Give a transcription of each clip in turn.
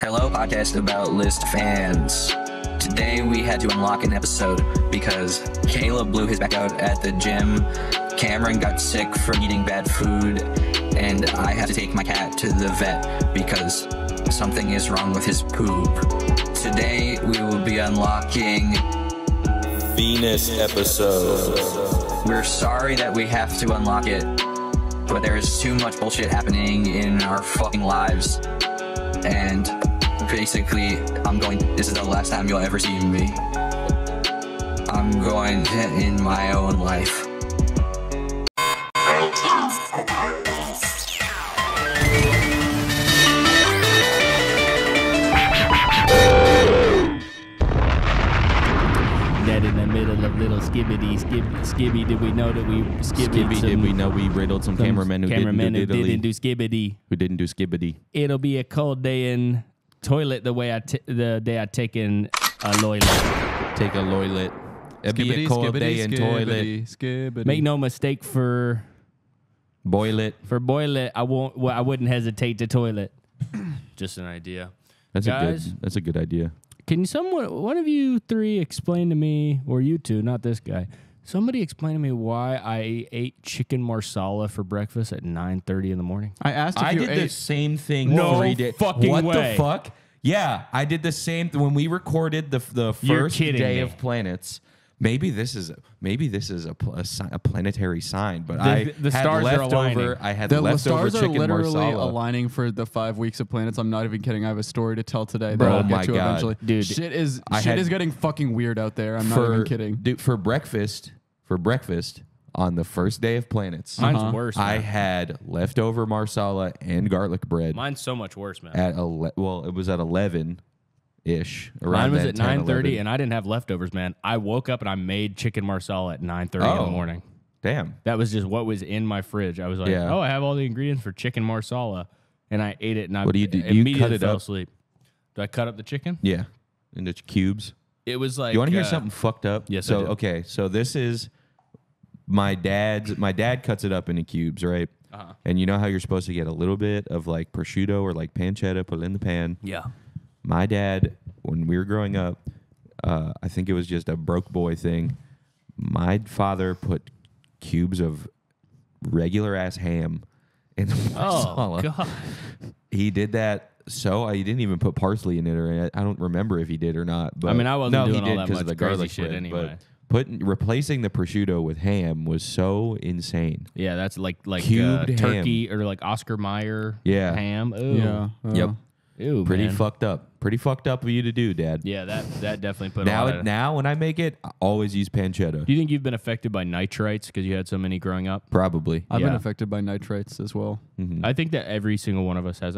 Hello, podcast about list fans. Today we had to unlock an episode because Caleb blew his back out at the gym, Cameron got sick from eating bad food, and I had to take my cat to the vet because something is wrong with his poop. Today we will be unlocking Venus episode. We're sorry that we have to unlock it, but there is too much bullshit happening in our fucking lives. And basically, this is the last time you'll ever see me. I'm going to end my own life. Dead in the middle of little skibby. Did we know that we skibby? Did we know we riddled some cameramen who didn't do skibby? Who didn't do skibbity? It'll be a cold day in toilet the day I taken a loilet. Take a loilet. It'll be a cold day in toilet. Skibbity. Make no mistake for Boil it. boil it. I wouldn't hesitate to toilet. Just an idea. That's Guys? a good idea. Can one of you three explain to me, or you two, not this guy, somebody explain to me why I ate chicken marsala for breakfast at 9:30 in the morning? I asked if I you did ate. the same thing No 3 days. fucking what way. the fuck? Yeah, I did the same when we recorded the You're first kidding day me. of planets. Maybe this is a planetary sign, but The had stars are aligning. leftover. I had The leftover stars are chicken literally marsala. aligning for the 5 weeks of planets. I'm not even kidding. I have a story to tell today that Bro, I'll oh my get to God. eventually. Dude, shit is I had- getting fucking weird out there. I'm not even kidding. Dude, for breakfast on the first day of planets, Mine's worse. I Man. had leftover marsala and garlic bread Mine's so much worse, man. at it was at 11-ish. Mine was at 9:30, 11. and I didn't have leftovers, man. I woke up and I made chicken marsala at 9:30 in the Oh. morning. Damn. That was just what was in my fridge. I was like, Yeah. oh, I have all the ingredients for chicken marsala, and I ate it. And I What do you do? You immediately cut it fell up? asleep. Do I cut up the chicken? Yeah, into cubes. It was like You want to hear something fucked up? yes, So I do. okay, so this is my dad's. My dad cuts it up into cubes, right? Uh-huh. And you know how you're supposed to get a little bit of like prosciutto or like pancetta, put it in the pan. Yeah. My dad, when we were growing up, I think it was just a broke boy thing. My father put cubes of regular ass ham in the Oh marsala. God. He did that. So he didn't even put parsley in it, or I don't remember if he did or not. But I mean, I wasn't no, doing he all did that 'cause much of the crazy garlic shit bread, anyway. But replacing the prosciutto with ham was so insane. Yeah, that's like Cubed ham. turkey or like Oscar Mayer Yeah. ham. Ooh. Yeah. Yep, Ooh, pretty man. fucked up. Pretty fucked up of you to do, Dad. Yeah, that definitely put a lot of... Now when I make it, I always use pancetta. Do you think you've been affected by nitrites because you had so many growing up? Probably. I've been Yeah. affected by nitrates as well. I think that every single one of us has.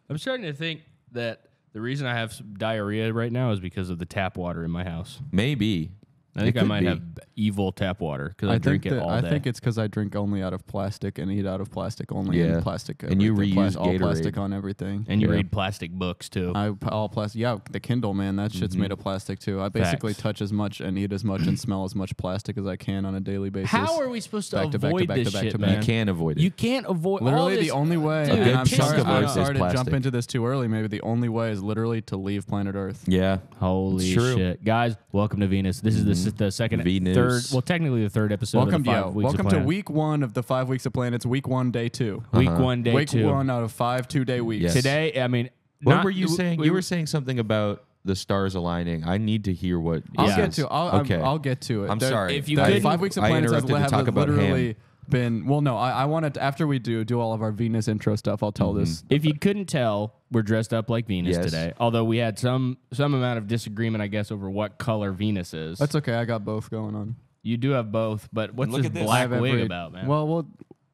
I'm starting to think that the reason I have some diarrhea right now is because of the tap water in my house. Maybe. I think It I could might be. have evil tap water because I drink it all day. I think it's because I drink only out of plastic and eat out of plastic only. Yeah. And plastic. And you everything, reuse all plastic Gatorade. on everything. and you Yeah. read plastic books too. All plastic. Yeah, the Kindle, man, that shit's made of plastic too. I basically Facts. touch as much and eat as much and smell as much plastic as I can on a daily basis. How are we supposed to Back to back to avoid back this to back shit, to man? back. You can't avoid it. You can't avoid all Literally, this- the only way, Dude, and it I'm pisses sorry, me I'm off. sorry to Plastic. jump into this too early. Maybe the only way is literally to leave planet Earth. Yeah. Holy It's true. shit, guys! Welcome to Venus. This is the second, Venus. third. Well, technically the third episode. Welcome, of the 5 weeks welcome of to Planet. week 1 of the 5 weeks of planets. Week 1, day 2. Week 1, day Week 2. 1 out of 5 2-day weeks. Yes. Today, I mean, What not- were you saying? we- You were saying something about the stars aligning. I need to hear what. I'll Yeah. get to. Okay. I'll get to it. I'm The- sorry. If you The couldn't- 5 weeks of I planets interrupted to have talk about literally ham. been. Well, no, I wanted to, after we do all of our Venus intro stuff. I'll tell this. If you couldn't tell, we're dressed up like Venus Yes. today. Although we had some amount of disagreement, I guess, over what color Venus is. That's okay. I got both going on. You do have both, but what's Look this at this. I black have wig every- about, man? Well,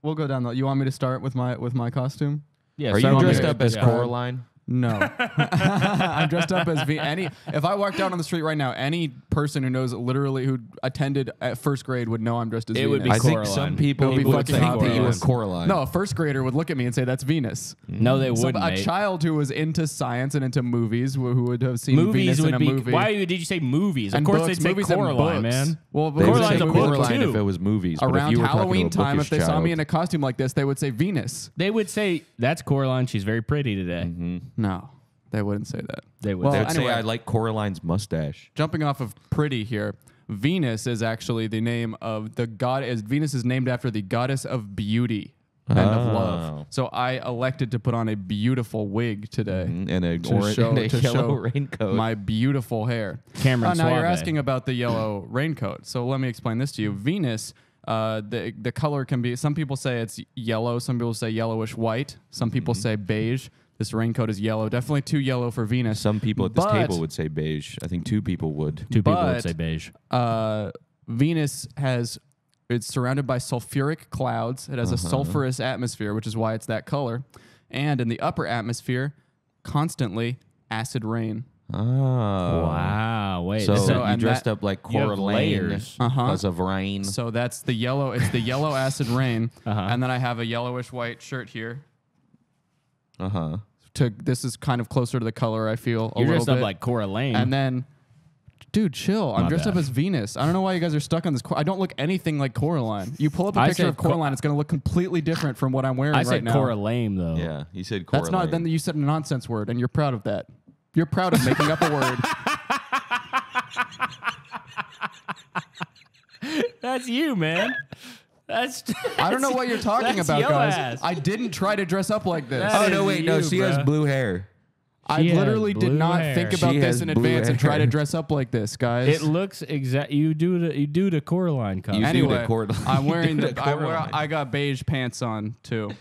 we'll go down. You want me to start with my costume? yeah, Are so you I'm dressed gonna- up as yeah. Coraline? No. I'm dressed up as if I walked down on the street right now, any person who knows literally who attended at first grade would know I'm dressed as It Venus. would be I think Coraline. some people It'll be would fucking think that you were obvious. Coraline. No, a first grader would look at me and say that's Venus. No, they So wouldn't. a mate. child who was into science and into movies, who would have seen Movies Venus in would a be. movie. Why did you say movies? Of and course books, they'd say movies and Coraline, books. man. Well, They would Coraline's say a book Coraline too. if it was movies. But if around you were talking to Halloween a time, if they bookish saw me child- in a costume like this, they would say Venus. They would say that's Coraline. She's very pretty today. No. They wouldn't say that. They would. Well, They would anyway, say I like Coraline's mustache. jumping off of pretty here, Venus is actually the name of the god. Venus is named after the goddess of beauty and of love. So I elected to put on a beautiful wig today. And a, To show- and a to yellow show raincoat. My beautiful hair. Cameron Now you're Suave. asking about the yellow raincoat. So let me explain this to you. Venus, the color can be. Some people say it's yellow. Some people say yellowish white. Some people say beige. This raincoat is yellow. Definitely too yellow for Venus. Some people at this But- table would say beige. I think 2 people would. 2 people would but- say beige. Venus it's surrounded by sulfuric clouds. It has a sulfurous atmosphere, which is why it's that color. And in the upper atmosphere, constantly acid rain. Oh. Wow. Wait. So, this is- So- you and dressed that- up like you have Coraline layers. because of rain. So that's the yellow. It's the yellow acid rain. And then I have a yellowish white shirt here. Uh-huh. This is kind of closer to the color I feel a You're little dressed up bit. like Coraline. And then, dude, chill. I'm My dressed bad. up as Venus. I don't know why you guys are stuck on this. I don't look anything like Coraline. You pull up a I picture said of Coraline, it's going to look completely different from what I'm wearing I right said now. Coraline though. Yeah, you said Coraline. That's not. Then you said a nonsense word, and you're proud of that. You're proud of making up a word. That's you, man. That's. I don't know what you're talking That's about, yo guys. ass. I didn't try to dress up like this. That Oh, is no, wait. No, you, she has bro. blue hair. I She has literally did blue not hair. think about She this has in blue advance and try to hair. dress up like this, guys. It looks exact. You do the Coraline costume. You do anyway, the Coraline. I'm wearing You do the. the I Coraline. got beige pants on too,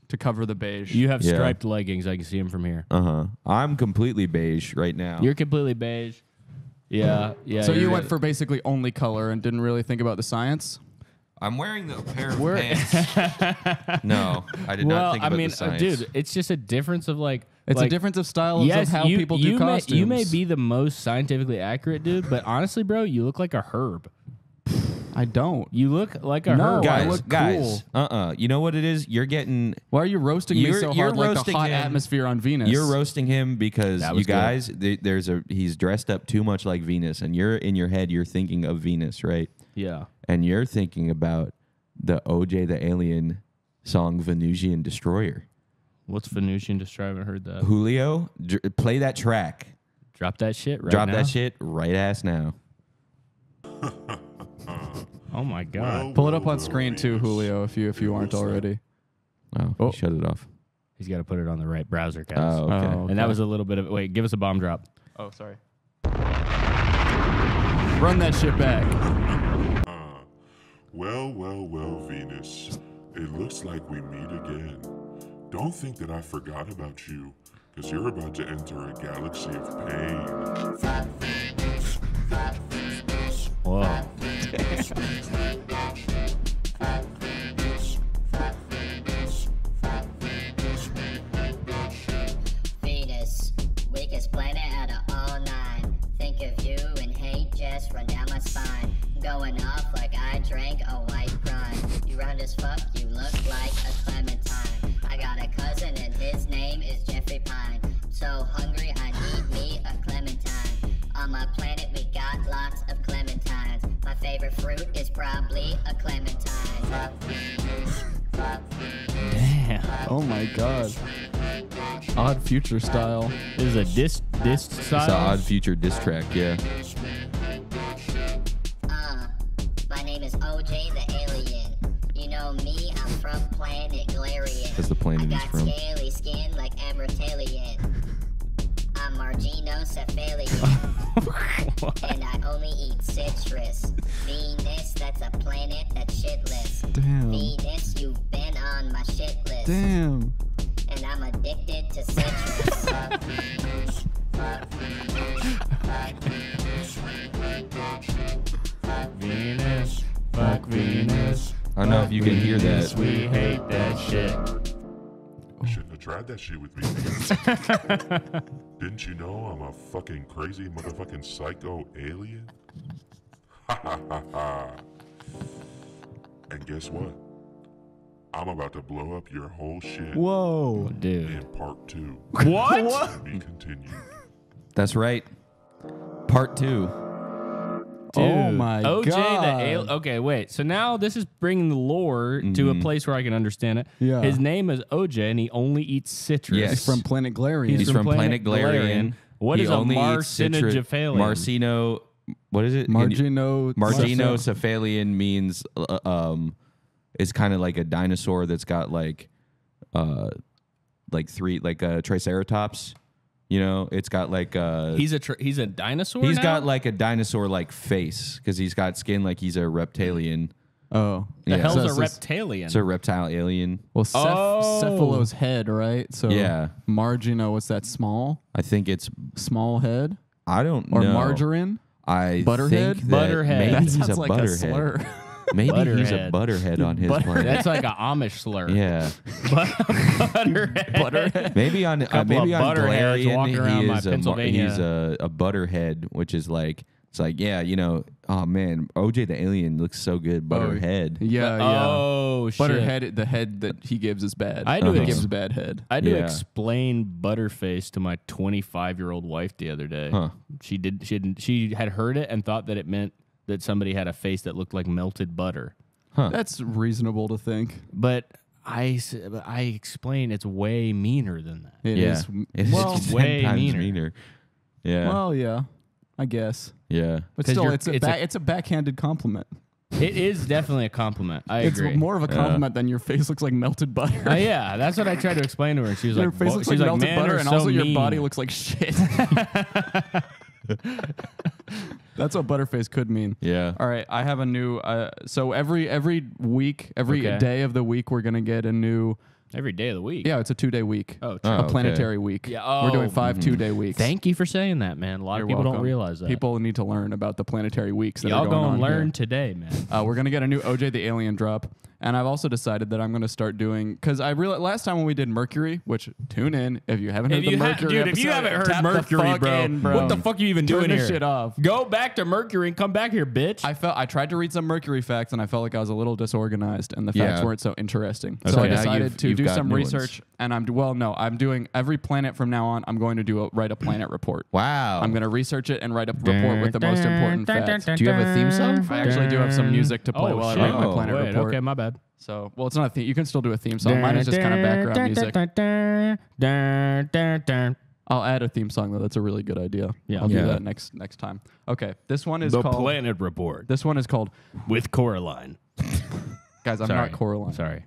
to cover the beige. You have Yeah. striped leggings. I can see them from here. Uh-huh. I'm completely beige right now. You're completely beige. Yeah, yeah. so you you're went right. for basically only color and didn't really think about the science. I'm wearing the pair of We're- pants. No, I did not Well, think I about mean, the science. dude, it's just a difference of like. It's like, a difference of styles Yes, of how you, people do you costumes. May, you may be the most scientifically accurate dude, but honestly, bro, you look like a herb. I don't. You look like a No, herb. I guys, look guys, You know what it is? You're getting. Why are you roasting me You're- so you're hard like the roasting hot him. atmosphere on Venus? You're roasting him because That you was good. guys, he's dressed up too much like Venus, and you're in your head, you're thinking of Venus, right? Yeah. And you're thinking about the OJ the Alien song Venusian Destroyer. What's Venusian Destroyer? I haven't heard that. Julio, play that track. Drop that shit right Drop now. that shit right ass now. Oh my god. Pull it up on screen too, Julio, if you aren't already. Oh, shut it off. He's got to put it on the right browser, guys. Oh, okay. Oh. And that was a little bit of. Wait, give us a bomb drop. Oh, sorry. Run that shit back. Well, Venus. It looks like we meet again. Don't think that I forgot about you, because you're about to enter a galaxy of pain. Whoa. Venus, weakest planet out of all 9. Think of you and hate just run down my spine. Going off like I drank a white prime. You round as fuck, you look like a clementine. I got a cousin and his name is Jeffrey Pine. So hungry I need me a clementine. On my planet we got lots of clementines. My favorite fruit is probably a clementine. Damn. Oh my god. Odd Future style. This is a disc It's an style. Odd Future diss track, yeah. My name is OJ the Alien. You know me, I'm from planet Galarian. That's the planet I he's got from. scaly skin like Amrotalian. I'm Marginocephalian. And I only eat citrus. Venus, that's a planet that's shitless. Damn. Venus, you've been on my shit list. Damn. And I'm addicted to citrus. Venus. Fuck Venus. I don't know if you can hear Venus, that. we hate that shit. You shouldn't have tried that shit with me. Didn't you know I'm a fucking crazy motherfucking psycho alien? Ha ha ha ha. And guess what? I'm about to blow up your whole shit Whoa. Dude. in part 2. What? To be continued. That's right. Part 2. Dude, Oh my OJ God. Okay, wait. So now this is bringing the lore to a place where I can understand it. Yeah. His name is OJ, and he only eats citrus. Yes. He's from Planet Galarian. He's from Planet Galarian. What He is a only eats marcinocephalian? Marcino. What is it? Marginocephalian means is kind of like a dinosaur that's got like a triceratops. You know, it's got like He's a dinosaur. he's now? got like a dinosaur like face because he's got skin like he's a reptilian. Oh. the hell's So a it's this- reptilian. It's a reptile alien. Well, Oh. Cephalo's head, right? So Yeah. Margino, what's that? Small head I don't or know. margarine? I Butterhead? think that Butterhead. Maybe That he's a sounds like a butterhead. slur. Maybe he's a Butterhead. butterhead on his planet. That's like an Amish slur. Yeah. Butterhead. Maybe on Couple of butterheads walking around my Galarian, Pennsylvania. he's a butterhead, which is like it's like oh man, OJ the alien looks so good. Butterhead. Yeah, yeah. Oh shit. Butterhead, the head that he gives is bad. I do He ex- gives a bad head. I had to Yeah. explain Butterface to my 25-year-old wife the other day. Huh. She had heard it and thought that it meant that somebody had a face that looked like melted butter. That's reasonable to think. But I explained it's way meaner than that. It Yeah. is. It's Well, 10 way times meaner. Yeah. well, yeah, I guess. yeah. But 'Cause still, you're- it's a backhanded compliment. It is definitely a compliment. I It's agree. more of a compliment than your face looks like melted butter. Yeah, that's what I tried to explain to her. She was Your like, face looks like melted "Man, butter, you're and so also your mean." body looks like shit. That's what Butterface could mean. Yeah. All right, I have a new. So every week, every Okay. day of the week, we're gonna get a new. every day of the week. Yeah, it's a 2-day week. Oh, Oh, a okay. planetary week. Yeah, we're doing oh, 5 2-day weeks. Thank you for saying that, man. A lot You're of people don't welcome. realize that. People need to learn about the planetary weeks that y'all are going gonna on learn here. today, man. We're gonna get a new OJ the Alien drop, and I've also decided that I'm gonna start doing because I realized last time when we did Mercury, which tune in if you haven't heard the Mercury if you episode, haven't heard tap the Mercury, fuck bro, in, what the fuck are you even Turn doing this here? shit off. Go back to Mercury and come back here, bitch. I tried to read some Mercury facts and I felt like I was a little disorganized and the facts Yeah. weren't so interesting. Okay. So I Now decided to you've do got some new ones. research and I'm doing every planet from now on. I'm going to write a planet report. Wow. I'm going to research it and write a report with the most important facts. Do you have a theme song? I actually do have some music to play while I write my planet Wait, report. okay, my bad. So, well, it's not a theme. You can still do a theme song. Mine is just kind of background music. I'll add a theme song though. That's a really good idea. Yeah. I'll do Yeah. that next time. Okay, this one is The called. Planet Report This one is called. with Coraline. Guys, I'm Sorry. not Coraline. Sorry.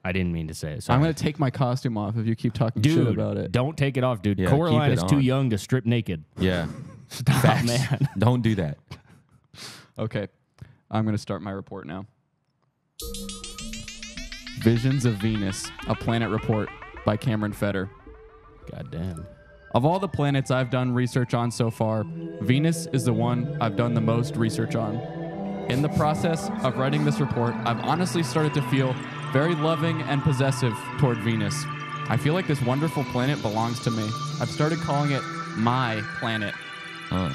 I didn't mean to say it. Sorry. I'm gonna take my costume off if you keep talking dude, shit about it. don't take it off, dude. Yeah, Coraline keep it is too on. young to strip naked. Yeah. Stop, Facts. man. Don't do that. Okay, I'm gonna start my report now. Visions of Venus: A Planet Report by Cameron Fetter. God damn. Of all the planets I've done research on so far, Venus is the one I've done the most research on. In the process of writing this report, I've honestly started to feel very loving and possessive toward Venus. I feel like this wonderful planet belongs to me. I've started calling it my planet.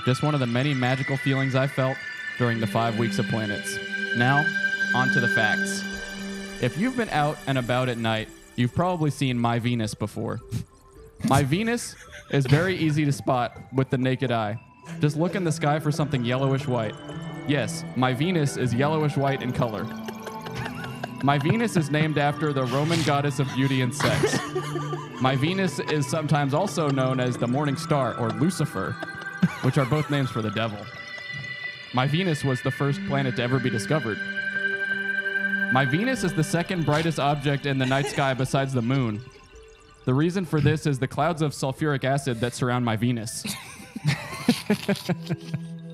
Just one of the many magical feelings I felt during the 5 weeks of planets. Now, on to the facts. If you've been out and about at night, you've probably seen my Venus before. My Venus is very easy to spot with the naked eye. Just look in the sky for something yellowish white. Yes, my Venus is yellowish white in color. My Venus is named after the Roman goddess of beauty and sex. My Venus is sometimes also known as the morning star or Lucifer, which are both names for the devil. My Venus was the first planet to ever be discovered. My Venus is the second brightest object in the night sky besides the moon. The reason for this is the clouds of sulfuric acid that surround my Venus.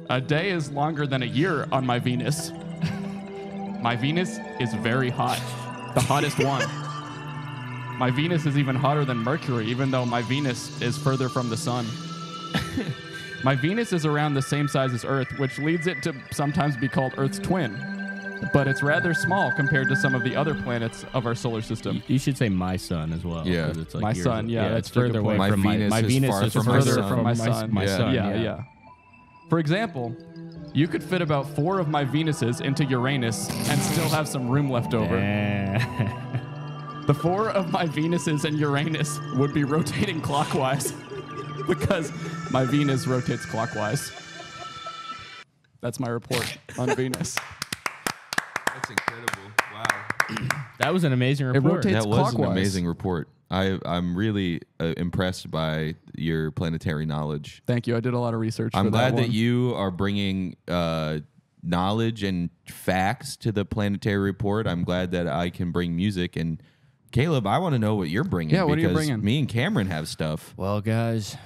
A day is longer than a year on my Venus. My Venus is very hot, the hottest one. My Venus is even hotter than Mercury, even though my Venus is further from the sun. My Venus is around the same size as Earth, which leads it to sometimes be called Earth's twin. But it's rather small compared to some of the other planets of our solar system. You should say my sun as well. Yeah. 'cause it's like My yours. sun, yeah, that's it's a good further away point. from My my Venus is Venus far is from my further sun. from my sun. my Yeah. sun. Yeah. For example, you could fit about 4 of my Venuses into Uranus and still have some room left over. The 4 of my Venuses and Uranus would be rotating clockwise because my Venus rotates clockwise. That's my report on Venus. That's incredible. Wow. That was an amazing It report. rotates That was an clockwise. amazing report. I'm really impressed by your planetary knowledge. Thank you. I did a lot of research. I'm for glad that that one. you are bringing knowledge and facts to the planetary report. I'm glad that I can bring music. And Caleb, I want to know what you're bringing. Yeah, what are you because bringing? Me and Cameron have stuff. Well, guys,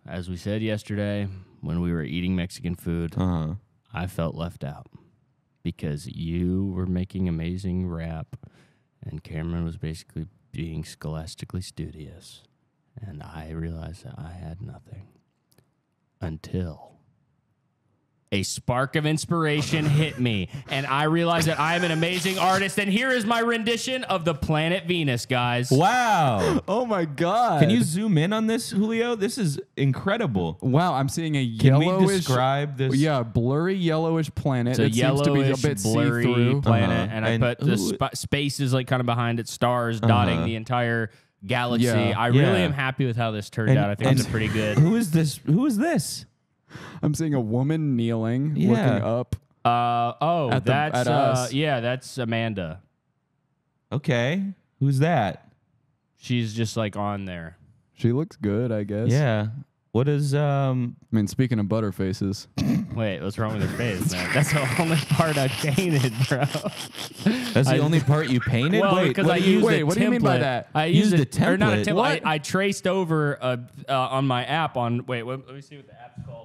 as we said yesterday when we were eating Mexican food, I felt left out because you were making amazing rap and Cameron was basically being scholastically studious. And I realized that I had nothing until a spark of inspiration hit me. And I realized that I am an amazing artist. And here is my rendition of the planet Venus, guys. Wow. Oh my God. Can you zoom in on this, Julio? This is incredible. Wow, I'm seeing a Can yellowish. we describe this? Yeah, blurry yellowish planet. It's a It seems to be a yellowish, bit blurry see-through. planet, and I And put the who- spaces like kind of behind it, stars dotting the entire galaxy. Yeah. I really Yeah. am happy with how this turned out. I think it's pretty good. Who is this? Who is this? I'm seeing a woman kneeling, Yeah. looking up. At us. Yeah, that's Amanda. Okay. Who's that? She's just like on there. She looks good, I guess. Yeah. What is I mean, speaking of butterfaces, Wait, what's wrong with her face, man? That's the only part I painted, bro. that's the I- only part you painted? Well, Wait, because what I do you- used wait, a what do you mean by template. that? I Used used a or not a template? template. What? I traced over on my app on. Wait, let me see what the app's called.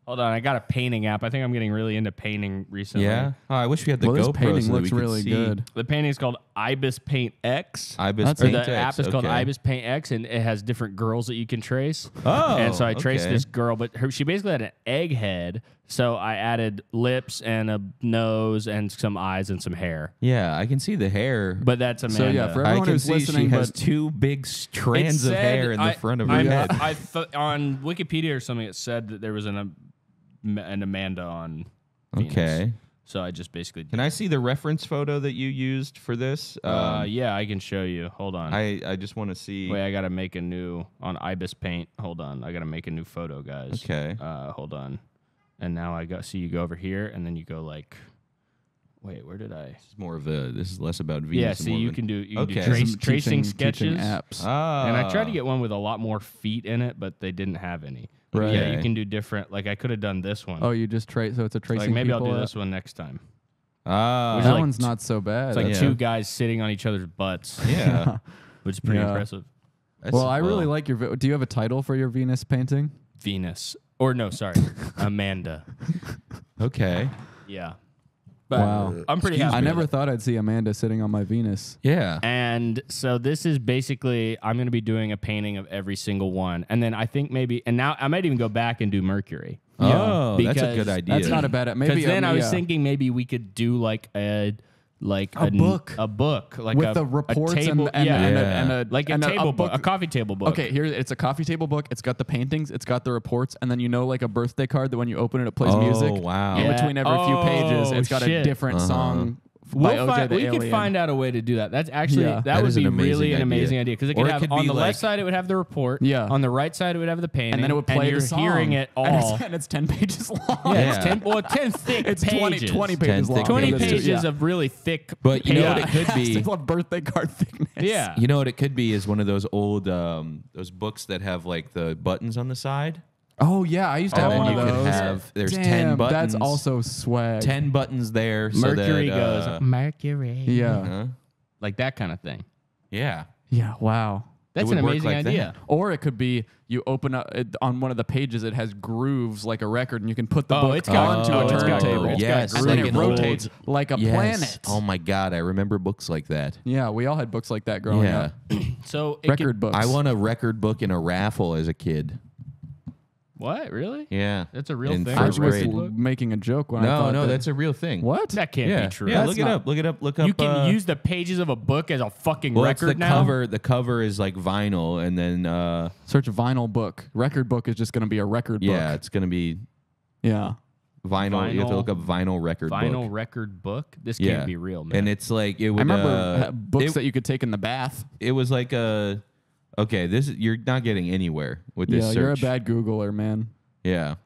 Hold on, I got a painting app. I think I'm getting really into painting recently. Yeah. Oh, I wish we had the well, this GoPro painting so that looks we could really see. good. The painting is called Ibis Paint X. Ibis That's- Or Paint the X, app is called okay. Ibis Paint X, and it has different girls that you can trace. Oh, and so I traced okay. this girl, but she basically had an egg head. So I added lips and a nose and some eyes and some hair. Yeah, I can see the hair. But that's Amanda. So, yeah, for I everyone can who's see listening, she has but- two big strands of hair in the front of her head. On Wikipedia or something, it said that there was an Amanda on Venus. Okay. So I just basically. Can I see the reference photo that you used for this? Yeah, I can show you. Hold on. I just want to see. Wait, I gotta make a new on Ibis Paint. Hold on, I gotta make a new photo, guys. Okay. Hold on. And now I got see you go over here, and then you go like. Wait, where did I? This is more of a. This is less about Venus. Yeah, and see, more you of can an- do Okay. tracing Teaching sketches. apps. Ah. And I tried to get one with a lot more feet in it, but they didn't have any. Right. Yeah, Okay. you can do different. Like I could have done this one. Oh, you just trace. So it's a tracing. like maybe I'll do people this app? one next time. Ah. Which That like one's t- not so bad. It's like Yeah. two guys sitting on each other's butts, Yeah. which is pretty Yeah. impressive. That's- Well, I really like your. Do you have a title for your Venus painting? Venus, or no, sorry, Amanda. Okay. Yeah, but Wow. I'm pretty Excuse happy. I with never it. thought I'd see Amanda sitting on my Venus. Yeah. And so this is basically I'm going to be doing a painting of every single one, and then I think maybe, and now I might even go back and do Mercury. Oh, that's a because good idea. That's not a bad. Because Maybe then I was yeah. thinking maybe we could do like a book. a book like with a, the reports a table, and yeah, and a like a and table book, book. a coffee table book. Okay, here it's a coffee table book. It's got the paintings, it's got the reports, and then like a birthday card that when you open it, it plays music. Wow. In Yeah. between every few pages, Oh, it's got a shit. different song by We'll OJ find, the we Alien. could find out a way to do that. That's actually Yeah. that That would is be an really amazing an amazing idea. idea because it Or could it have could on be the like- left side it would have the report. Yeah. On the right side it would have the painting. and then it would play and you're the song. hearing it all. And it's 10 pages long. Yeah, Yeah. it's 10 thick It's pages. 20 10 pages long. thick 20 Yeah, that's true. pages Yeah. of really thick. But you know paper. what it could be? It's a birthday card thickness. Yeah. You know what it could be is one of those old those books that have like the buttons on the side. Oh yeah, I used to And have then one you of could those. have there's Damn, 10 buttons. That's also swag. 10 buttons there. Mercury so that, goes Mercury. Yeah. huh? Like that kind of thing. Yeah. Yeah. Wow. That's would an work amazing like idea. Or it could be you open up it, on one of the pages. It has grooves like a record, and you can put the Oh, book it's got- onto oh, a it's got turntable, grooves. It's got and then it grooves. rotates like a Yes. planet. Oh my God, I remember books like that. Yeah, we all had books like that growing Yeah. up. So it Record books. I won a record book in a raffle as a kid. What? Really? Yeah. That's a real In thing? I first was grade. making a joke when I No, thought no, that- that's a real thing. what? That can't Yeah, be true. yeah. That's Look it not- up. Look it up. Look up. You can use the pages of a book as a fucking well, it's record the now. cover. The cover is like vinyl, and then Search vinyl book. Record book is just going to be a record yeah, book. it's gonna be Yeah. vinyl. You have to Vinyl- look up vinyl record Vinyl book. record book. This Yeah, can't be real, man. And it's like it would. I remember books it, that you could take in the bath. it was like a. Okay, this is, you're not getting anywhere with this Yeah, search. you're a bad Googler, man. Yeah.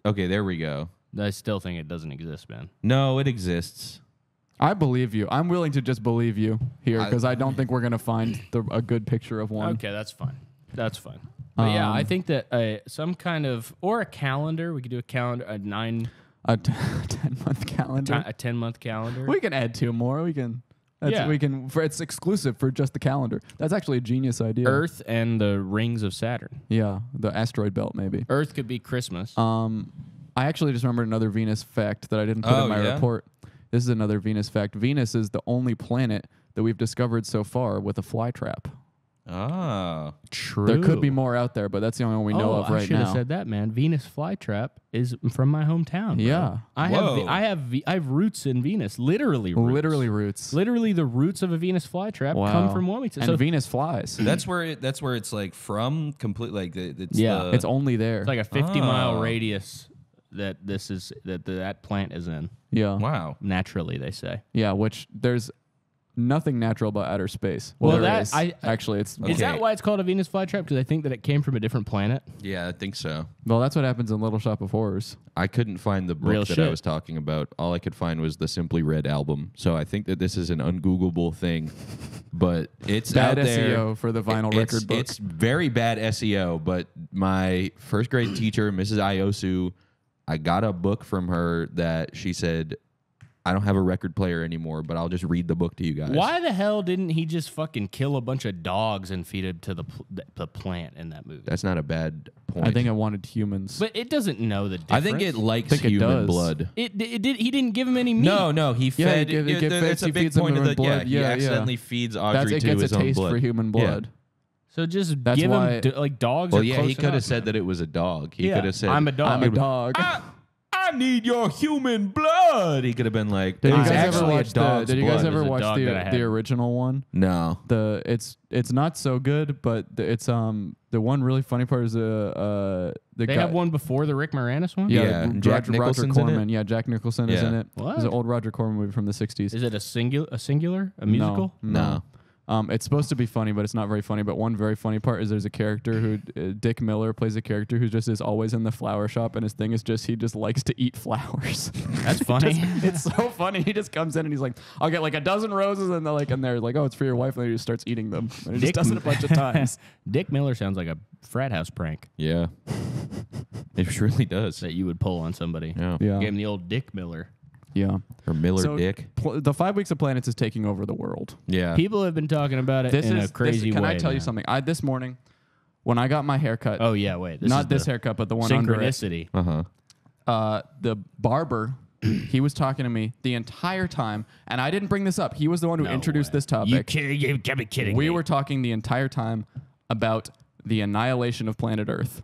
Okay, there we go. I still think it doesn't exist, man. No, it exists. I believe you. I'm willing to just believe you here because I don't think we're gonna find a good picture of one. Okay, that's fine. That's fine. But yeah, I think that some kind of or a calendar. We could do a calendar, A 10-month calendar. a 10-month calendar. We can add 2 more. We can. Yeah. We can. It's exclusive for just the calendar. That's actually a genius idea. Earth and the rings of Saturn. Yeah, the asteroid belt maybe. Earth could be Christmas. I actually just remembered another Venus fact that I didn't put in my report. This is another Venus fact. Venus is the only planet that we've discovered so far with a fly trap. Ah. True. There could be more out there, but that's the only one we know of I right should have now. said that, man. Venus flytrap is from my hometown. Bro. Yeah. I have roots in Venus. Literally roots. Literally roots. Literally the roots of a Venus flytrap come from Wilmington. And So Venus flies. That's where it's like from complete like it's Yeah. It's only there. it's like a 50-mile radius that that plant is in. yeah. wow. Naturally, they say. Yeah, which there's nothing natural about outer space. Well, there that- is. I- actually it's Is that Okay. why it's called a Venus flytrap? Because I think that it came from a different planet. Yeah, I think so. well, that's what happens in Little Shop of Horrors. I couldn't find the book Real that I shit. was talking about. All I could find was the Simply Red album. So I think that this is an ungoogleable thing, but it's Bad out there. SEO for the vinyl It's- record book. It's very bad SEO, but my first grade teacher, Mrs. Iosu, I got a book from her that she said, I don't have a record player anymore, but I'll just read the book to you guys. Why the hell didn't he just fucking kill a bunch of dogs and feed it to the plant in that movie? That's not a bad point. I think it wanted humans. But it doesn't know the difference. I think it likes think it human does. blood. It did. He didn't give him any meat. No, he Yeah, fed. he It's a big feeds them point of with the blood. He Yeah, accidentally feeds Audrey it to gets his a own taste blood. for human blood. So just That's give why- him like dogs. Well, are yeah, close he could have enough, said man. that it was a dog. He Yeah, could have said, I'm a dog. I'm a dog. I need your human blood. He could have been like, Did you it's guys ever actually a watch the? dog's Did you guys blood. ever There's a watch dog that I had. the original one? No. It's not so good, but it's the one really funny part is the They guy. have one before the Rick Moranis one. Yeah, and Jack Roger Nicholson's in Corman. it? Yeah, Jack Nicholson is Yeah. in it. What? It's an old Roger Corman movie from the 60s. Is it a singular? A musical? No. It's supposed to be funny, but it's not very funny. But one very funny part is there's a character who Dick Miller plays a character who just is always in the flower shop, and his thing is just he just likes to eat flowers. That's funny. It's so funny. He just comes in and he's like, "I'll get like a dozen roses," and they're like, "Oh, it's for your wife," and he just starts eating them. And he just does it a bunch of times. Dick Miller sounds like a frat house prank Yeah. It really does. that you would pull on somebody. Yeah. Yeah, Give him the old Dick Miller. yeah. Or Miller So, Dick. The 5 weeks of planets is taking over the world. Yeah. People have been talking about it in a crazy way. Can I tell you man. something? This morning, when I got my haircut, Oh yeah, wait. not this haircut, but the one under it. synchronicity. The barber, he was talking to me the entire time, and I didn't bring this up. He was the one who introduced way. this topic. You can't be kidding We me. were talking the entire time about the annihilation of planet Earth.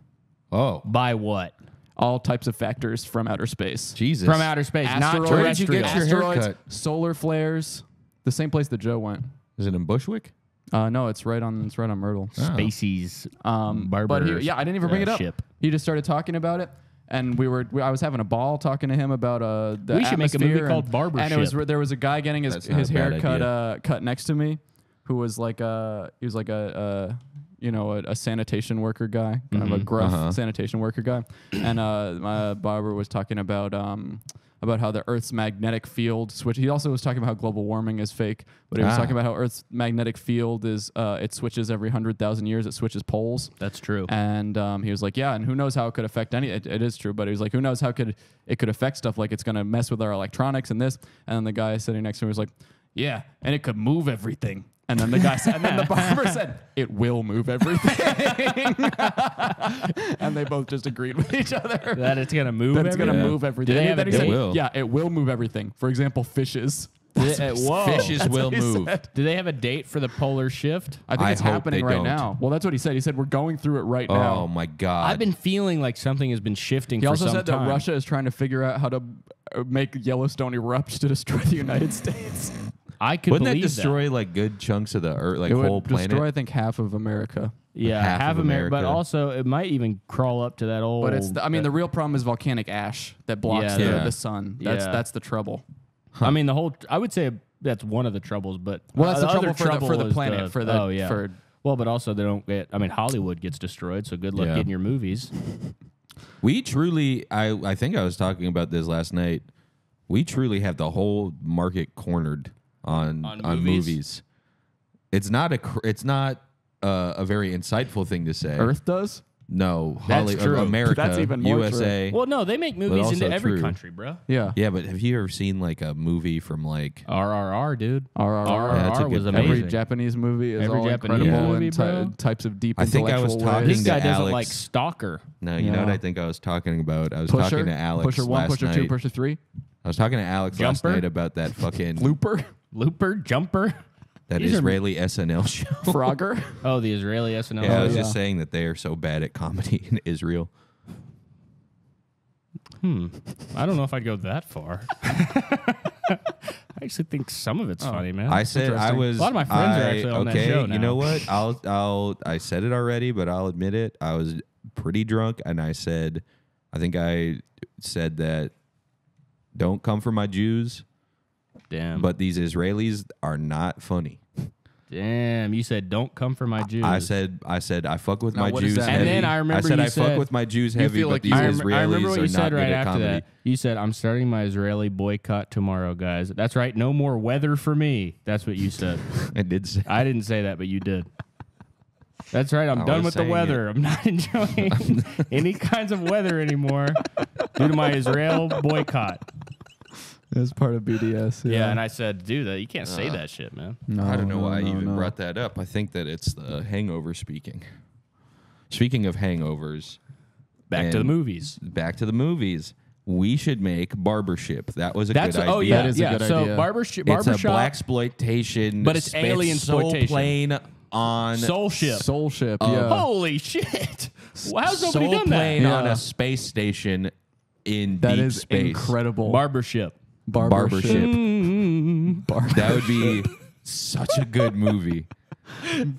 Oh. By what? All types of factors from outer space. Jesus. From outer space, not Asteroids, Where did you terrestrial. get your asteroids, haircut? solar flares. The same place that Joe went. Is it in Bushwick? No, it's right on Myrtle. Species. But Barber. I didn't even bring it up. Ship. He just started talking about it, and I was having a ball talking to him about the We should make a movie atmosphere called and, Barber And it was Ship. there was a guy getting his That's not a hair bad cut next to me, who was like a sanitation worker guy, kind of a gruff sanitation worker guy, and my barber was talking about how the Earth's magnetic field switch. He also was talking about how global warming is fake, but he was talking about how Earth's magnetic field is it switches every 100,000 years. It switches poles. That's true. And he was like, yeah, and who knows how it could affect it is true, but he was like, who knows how it could affect stuff, like it's going to mess with our electronics and this. And then the guy sitting next to me was like, yeah, and it could move everything. And then the guy said, and then the barber said, it will move everything. And they both just agreed with each other. That it's gonna move. That it's going to everything? move everything. Do they And have then a he said, date? will. yeah, it will move everything. For example, fishes. Whoa. Fishes will what he move. said. Do they have a date for the polar shift? I think I it's hope happening they right don't. now. Well, that's what he said. He said, we're going through it right now. Oh my God. I've been feeling like something has been shifting He for also some said time. that Russia is trying to figure out how to make Yellowstone erupt to destroy the United States. I could Wouldn't that believe destroy like good chunks of the Earth, like It whole would planet? destroy, I think, half of America. Yeah, half of America, but America. also it might even crawl up to that old. But it's the real problem is volcanic ash that blocks Yeah, the sun. That's the trouble. I mean, the whole. I would say that's one of the troubles, but Well, that's the other trouble for the is planet, for the- oh yeah. for- well, but also they don't get. I mean, Hollywood gets destroyed, so good luck Yeah. getting your movies. We truly, I think I was talking about this last night. We truly have the whole market cornered on movies. It's not a very insightful thing to say. Earth does? No, That's true. America, That's even more USA. Well, no, they make movies also into every true. country, bro. Yeah. Yeah, but have you ever seen like a movie from like? RRR, dude. RRR. Yeah, that's a RRR was good amazing. Every Japanese movie is Every all Japanese incredible movie, in bro. types of deep I think I was intellectual talking ways. This guy to doesn't Alex. like Stalker. No, you know what Yeah. I think I was talking about? I was Pusher, talking to Alex Pusher 1, last Pusher night. 2, Pusher 3. I was talking to Alex last Jumper? night about that fucking Looper. Looper, Jumper. that These are- Israeli SNL show. Frogger. Oh, the Israeli SNL. Yeah, I was yeah. just saying that they are so bad at comedy in Israel. I don't know if I'd go that far. I actually think some of it's funny, man. I said I was. A lot of my friends are actually on that okay, show you now. know what? I said it already, but I'll admit it. I was pretty drunk, and I said that don't come for my Jews, Damn. but these Israelis are not funny. Damn, you said don't come for my Jews. I said I fuck with Now, my what does Jews that heavy. mean? And then I remember said you I fuck said- with my Jews heavy, feel but like these I Israelis remember what you are said not right good at after comedy. that. You said, I'm starting my Israeli boycott tomorrow, guys. That's right. No more weather for me. That's what you said. I did say. I didn't say that, but you did. That's right. I'm I done was with the saying weather. I'm not enjoying any kinds of weather anymore due to my Israel boycott. That's part of BDS. Yeah, and I said, dude, you can't say that shit, man. No, I don't know why I even no. brought that up. I think that it's the hangover speaking. Speaking of hangovers, Back to the And- movies. back to the movies. We should make Barbership. That was a That's good idea. oh yeah, That is a yeah. good So idea. barbership, It's a barbershop, blaxploitation, But it's alien soul exploitation. plane on soul ship. Soul Ship. Yeah. Holy shit! Well, how's nobody soul done that? plane on Yeah. a space station in That deep is space. incredible. Barbership. Barbership. Mm. That would be such a good movie.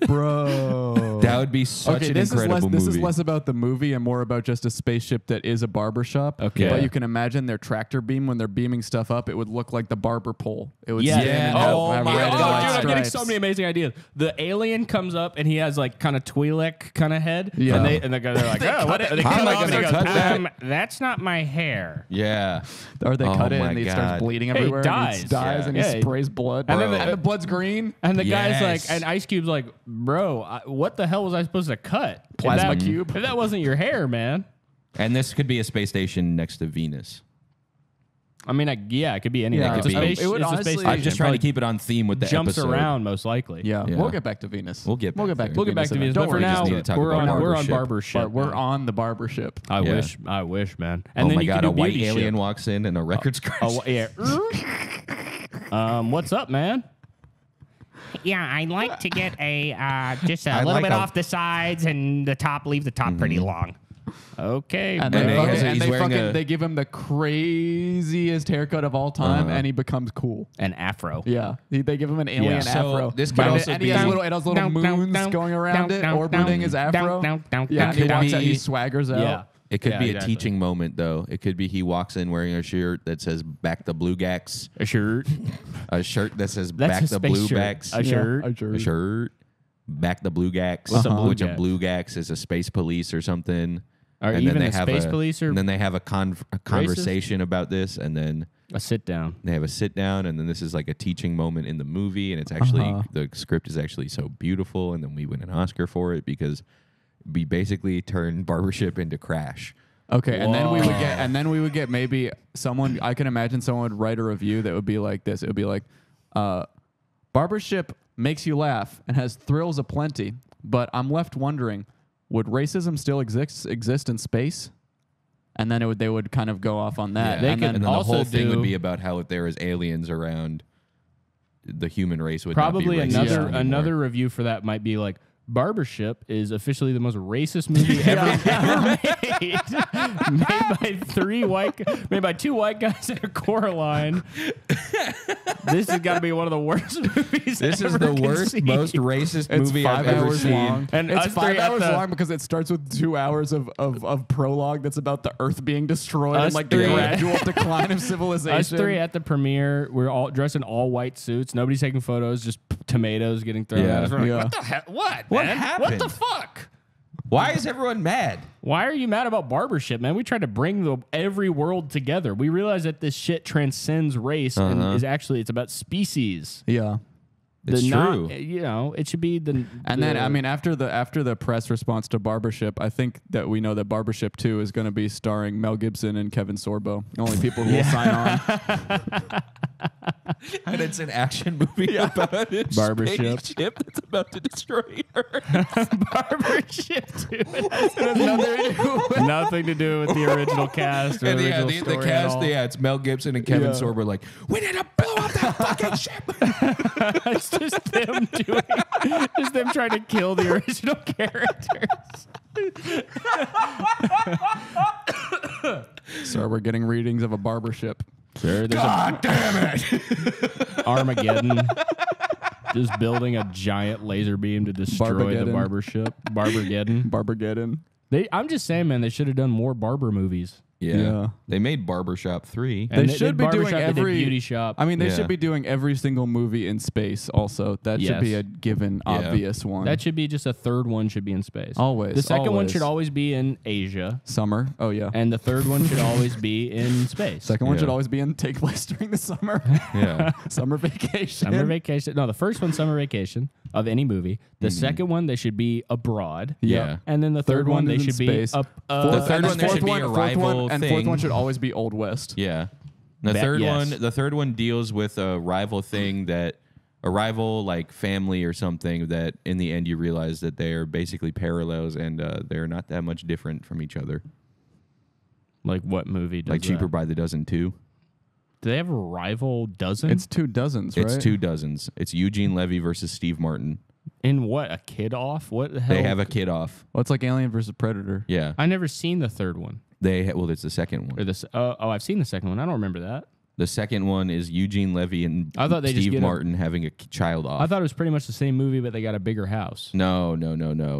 Bro. That would be such an incredible This movie. is less about the movie and more about just a spaceship that is a barbershop. Okay. But you can imagine their tractor beam when they're beaming stuff up, it would look like the barber pole. It would Yeah. spin and have, Oh have my red and god, white dude! I'm getting stripes. so many amazing ideas. The alien comes up and he has like kind of Twi'lek kind of head. Yeah. And they're like, oh, what? They How cut am I it off and he gonna goes, cut that? That's not my hair. Yeah. Or they Oh cut it my and he God. starts bleeding Hey, he everywhere. dies. And he dies Yeah. and Yeah. he sprays blood. And then And the blood's green. And the guy's Yes. like, and Ice Cube's like, bro, what the hell was I supposed to cut? If Plasma that- cube? If that wasn't your hair, man. And this could be a space station next to Venus. I mean, yeah, it could be anything. Yeah, It's a it space. would it's a honestly- space I'm station. just trying to Probably keep it on theme with the jumps episode. around most likely. Yeah. Yeah. We'll get back to Venus. We'll get back to there. We'll get back to Venus, Don't but for worry, now, just need to talk we're about on barbership. barbership. But we're on the barbership. I Yeah. wish, man. Oh then my you god, could a do white beauty alien ship. walks in and a record's crash. Oh yeah. What's up, man? Yeah, I like to get a just a I little like bit a- off the sides and the top. Leave the top pretty long. Okay, And bro. they, he fucking, has a- and he's they, wearing fucking a- they give him the craziest haircut of all time, and he becomes cool. An afro. Yeah, they give him an alien Yeah. So afro. this could And also and he has be- little, it has little moons going around it, orbiting his afro. Yeah, and he Could walks out, be- he swaggers out. Yeah. It could Yeah, be a exactly. teaching moment, though. It could be he walks in wearing a shirt that says "Back the Blue Gax," A shirt. a shirt that says That's "Back a the space Blue shirt. Backs," A shirt. a shirt, "Back the Blue Gax," What's a blue which gax? a Blue Gax is a space police or something. Or And even then they the have space a, police or and then they have a conversation about this, and then a sit down. they have a sit down, and then this is like a teaching moment in the movie, and it's actually the script is actually so beautiful, and then we win an Oscar for it because we basically turned Barbership into Crash. Okay, and then we would get maybe someone. I can imagine someone would write a review that would be like this. It would be like, "Barbership makes you laugh and has thrills aplenty, but I'm left wondering, would racism still exist in space?" And then they would kind of go off on that. They and could then And then the also whole thing do- would be about how if there was aliens around, the human race would Probably not be racist anymore. another review for that might be like Barbership is officially the most racist movie ever made by two white guys at a Coraline. This has got to be one of the worst movies. This is ever the worst, conceived. most racist it's movie 5 I've ever hours seen. long. And it's us 5 three at hours the- long because it starts with 2 hours of prologue that's about the Earth being destroyed Us and like the three- gradual decline of civilization. Us three at the premiere, we're all dressed in all white suits. Nobody's taking photos, just tomatoes getting thrown Yeah. at us. We're like, Yeah. what the hell? What What man? happened? What the fuck? Why is everyone mad? Why are you mad about barbership, man? We tried to bring every world together. We realize that this shit transcends race and is actually it's about species. Yeah. It's true. It should be the. And then, I mean, after the press response to Barbership, I think that we know that Barbership 2 is going to be starring Mel Gibson and Kevin Sorbo. The only people who will sign on. And it's an action movie about a Barbership. spaceship that's about to destroy Earth. Barbership too. Nothing to do with the original cast or And original the story at cast, all. it's Mel Gibson and Kevin Sorbo like, we need to blow up that fucking ship. It's just them just them trying to kill the original characters. So we're getting readings of a Barbership. Sure, God damn it. Armageddon. Just building a giant laser beam to destroy the Barbageddon. Barbergeddon. Barbergeddon. I'm just saying, man, they should have done more barber movies. Yeah. They made Barbershop 3. And They should be doing Barbershop, they did every Beauty Shop. I mean, they Yeah. should be doing every single movie in space. Also, that should be Yes. a given, Yeah. obvious one. That should be just a third one should be in space. Always, The second one always. should always be in Asia. Summer. Oh yeah. And the third one should always be in space. Second one Yeah. should always be in take place during the summer. Yeah. Summer vacation. Summer vacation. No, the first one's summer vacation of any movie. The second one, they should be abroad. Yeah. And then the third one, they is in should space. be up. The third and one, there fourth should be a fourth rival and thing. fourth one should always be Old West. Yeah. The third one deals with a rival thing that a rival like family or something that in the end you realize that they're basically parallels and they're not that much different from each other. Like what movie does Like Cheaper that? by the Dozen 2. Do they have a rival dozen? It's 2 dozens, right? It's 2 dozens. It's Eugene Levy versus Steve Martin. in what? A kid off? What the hell? They have a kid off. Well, it's like Alien versus Predator. Yeah. I never seen the third one. It's the second Or one. this? I've seen the second one. I don't remember that. The second one is Eugene Levy and I thought they just Steve get a- Martin having a child off. I thought it was pretty much the same movie, but they got a bigger house. No.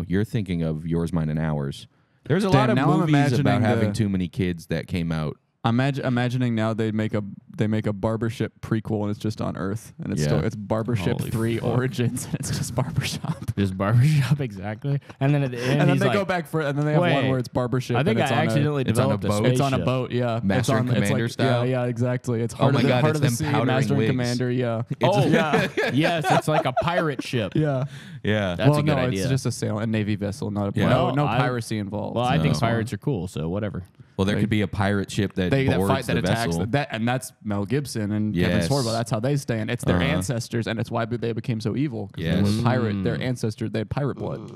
You're thinking of Yours, Mine, and Ours. There's a Dan, lot of now I'm movies about imagining having the- too many kids that came out. Imagining now they make a Barbership prequel and it's just on Earth and it's Yeah. still it's Barbership Holy 3 fuck. Origins and it's just Barbershop. Just barbershop, exactly. And then at the end, And then he's they like, go back for and then they have Wait. one where it's Barbership. I think and I it's on accidentally it's on a developed a, boat. spaceship. It's on a boat, yeah. Master and it's Commander style? Yeah, exactly. It's Oh Heart my of the, God, Heart it's of the them Sea, powdering Master and wigs. Commander, yeah. Oh, yeah. Yes, it's like a pirate ship. Yeah. Yeah. That's well, a good no, idea. it's just a sail, a Navy vessel, not a Yeah. no No, I- piracy involved. Well, I think No. pirates are cool, so whatever. Well, there could be a pirate ship that that boards fight that the attacks vessel. that, and that's Mel Gibson and Yes. Kevin Sorbo. That's how they stand. It's their Uh-huh. ancestors, and it's why they became so evil. 'Cause Yes. they were pirate. Their ancestors, they had pirate blood.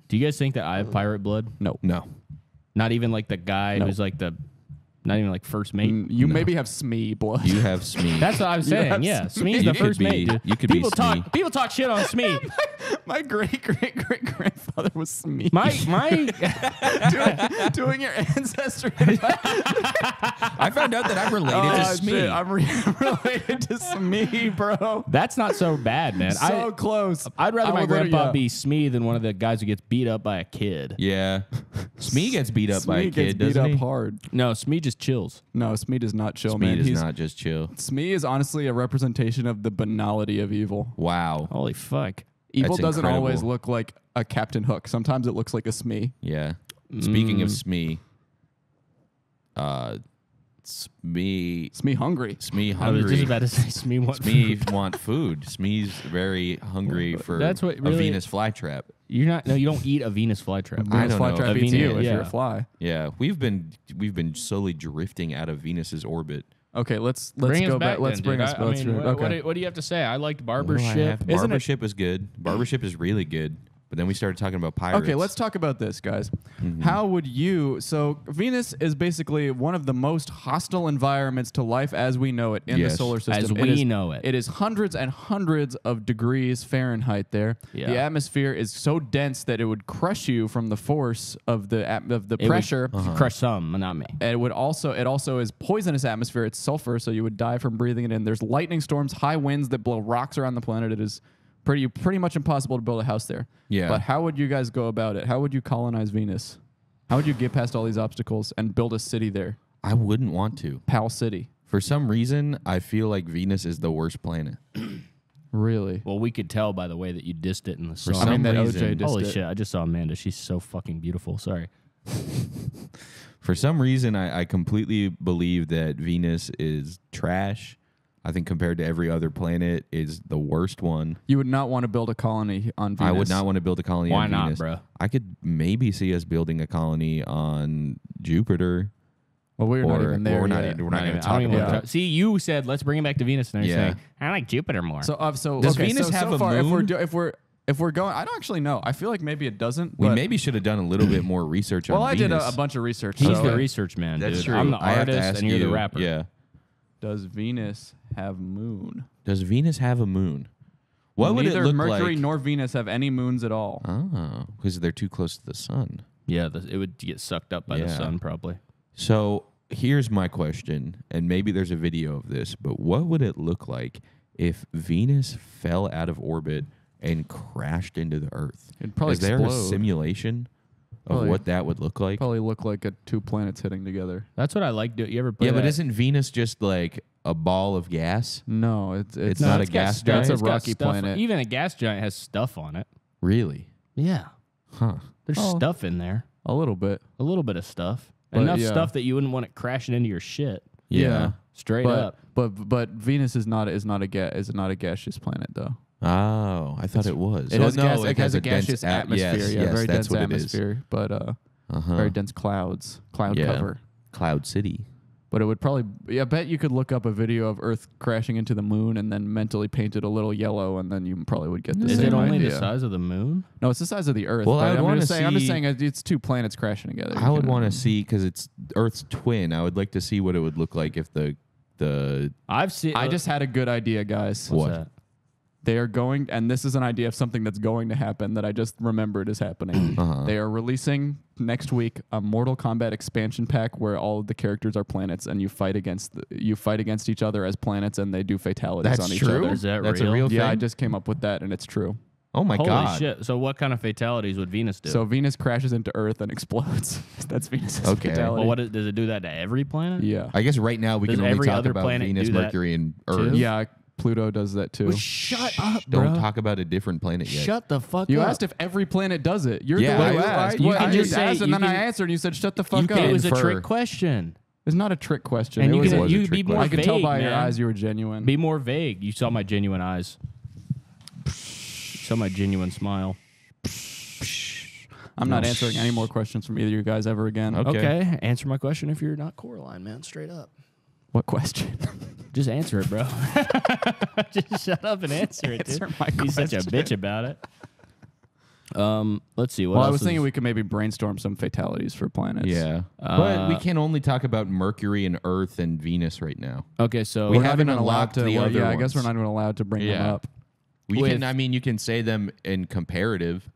Do you guys think that I have pirate blood? No, No. Not even like the guy No. who's like not even like first mate. You maybe have Smee blood. You have Smee. That's what I was saying. have Yeah, Smee. Smee's You the could first be- mate. Dude. you could be people Smee. talk shit on Smee. My great grandfather was Smee. my doing your ancestry. I found out that I'm related to Smee. Shit, I'm related to Smee, bro. that's not so bad, man. So close. I'd rather I my would literally- grandpa yeah. be Smee than one of the guys who gets beat up by a kid. Yeah. Smee gets beat up by a Smee gets kid, beat doesn't up he? hard. No, Smee just chills. No, Smee does not chill, Smee man. does not just chill. Smee is honestly a representation of the banality of evil. Wow. Holy fuck. Evil That's doesn't incredible. always look like a Captain Hook. Sometimes it looks like a Smee. Yeah. Speaking of Smee, Smee Hungry. Smee I was just hungry. about to say Smee wants Smee food. want food. Smee's very hungry for That's what a really- Venus flytrap. You don't eat a Venus flytrap. I Venus don't know. flytrap A eats Venus- you if yeah. you're a fly. Yeah, we've been slowly drifting out of Venus's orbit. Okay, let's Bring us go back. back. Let's then, bring dude. us. I Let's mean, okay. what do you have to say? I liked What do I barbership. have? Isn't it- Barbership is good. Barbership is really good. But then we started talking about pirates. Okay, let's talk about this, guys. Mm-hmm. How would you? So Venus is basically one of the most hostile environments to life as we know it in the Yes. solar system. As It we is- know it. It is hundreds and hundreds of degrees Fahrenheit there. Yeah. The atmosphere is so dense that it would crush you from the force of the It would pressure. crush some, but not me. And it also is poisonous atmosphere. It's sulfur, so you would die from breathing it in. There's lightning storms, high winds that blow rocks around the planet. It is pretty much impossible to build a house there. Yeah. But how would you guys go about it? How would you colonize Venus? How would you get past all these obstacles and build a city there? I wouldn't want to. Pal City. For some reason, I feel like Venus is the worst planet. Really? Well, we could tell by the way that you dissed it in the For song. I mean, some that reason- OJ dissed Holy it. shit! I just saw Amanda. She's so fucking beautiful. Sorry. For some reason, I completely believe that Venus is trash. I think compared to every other planet, is the worst one. You would not want to build a colony on Venus. I would not want to build a colony Why on not, Venus. bro? I could maybe see us building a colony on Jupiter. Well, we're not Or- even there well, we're not yet. even- we're not I going don't to talk even about wanna it. talk- See, you said let's bring it back to Venus, and you're Yeah. saying I like Jupiter more. So, Does okay, Venus so have a far, moon? If we're going, I don't actually know. I feel like maybe it doesn't. We but, maybe should have done a little bit more research on Well, I Venus. did a bunch of research. He's so the research man, That's dude. true. I'm the I have to artist, ask and you're the you, rapper. Yeah. Does Venus have moon? Does Venus have a moon? What would Neither it look Mercury like? nor Venus have any moons at all. Oh, because they're too close to the sun. Yeah, it would get sucked up by the Yeah. sun, probably. So here's my question, and maybe there's a video of this, but what would it look like if Venus fell out of orbit and crashed into the Earth? It'd probably Is there a explode. simulation of Probably- what that would look like? Probably look like two planets hitting together. That's what I like. You ever play Yeah, but that? isn't Venus just like a ball of gas? No, it's not a it's got gas stuff- giant? That's a it's got rocky stuff- planet. Even a gas giant has stuff on it. Really? Yeah, Huh. there's Oh. stuff in there. a little bit. A little bit of stuff. But, Enough yeah. stuff that you wouldn't want it crashing into your shit. Yeah. Straight but, up. But Venus is not a gaseous planet though. Oh, I thought it was. It Oh, has no, gas. It has a dense gaseous at- atmosphere. Yes, yeah, yes, very that's dense what it is. atmosphere, but Uh-huh. very dense cloud Yeah. cover. Cloud City. But it would probably. I bet you could look up a video of Earth crashing into the moon and then mentally paint it a little yellow, and then you probably would get the Is same it only idea. the size of the moon? No, it's the size of the Earth. Well, but I would I'm wanna just saying. I'm just see- saying it's two planets crashing together. I would You want know? to see, because it's Earth's twin. I would like to see what it would look like if the I've seen. I just had a good idea, guys. What's What? that? They are going, and this is an idea of something that's going to happen that I just remembered is happening. Uh-huh. They are releasing next week a Mortal Kombat expansion pack where all of the characters are planets, and you fight against each other as planets, and they do fatalities That's on each true? other. Is that That's real? a real Yeah, thing? I just came up with that, and it's true. Oh my Holy god. shit! So what kind of fatalities would Venus do? So Venus crashes into Earth and explodes. That's Venus's Okay. fatality. well, does it do that to every planet? Yeah. I guess right now we Does can only every talk other about planet Venus, do that Mercury, and too? Earth. Yeah, Pluto does that too. Shut up, Don't bro. talk about a different planet yet. Shut the fuck You up. asked if every planet does it. You're Yeah, the one who I- asked. you Well, can I just say- asked, and you then I can- answered, and you said, "Shut the fuck up." It was a infer. trick question. It's not a trick question. And It you was can a- was a you trick be more I vague, could tell by your man. eyes you were genuine. Be more vague. You saw my genuine eyes. You saw my genuine smile. I'm not answering any more questions from either of you guys ever again. Okay. Okay, answer my question if you're not Coraline, man. Straight up. What question? Just answer it, bro. Just shut up and answer it, dude. Answer my He's such a question. bitch about it. Let's see. What Well, I else was thinking is- we could maybe brainstorm some fatalities for planets. Yeah. but we can only talk about Mercury and Earth and Venus right now. Okay, so We We're not haven't even allowed unlocked to. the well, other yeah, I guess we're ones. not even allowed to bring them Yeah. up. We With- can, I mean, you can say them in comparative,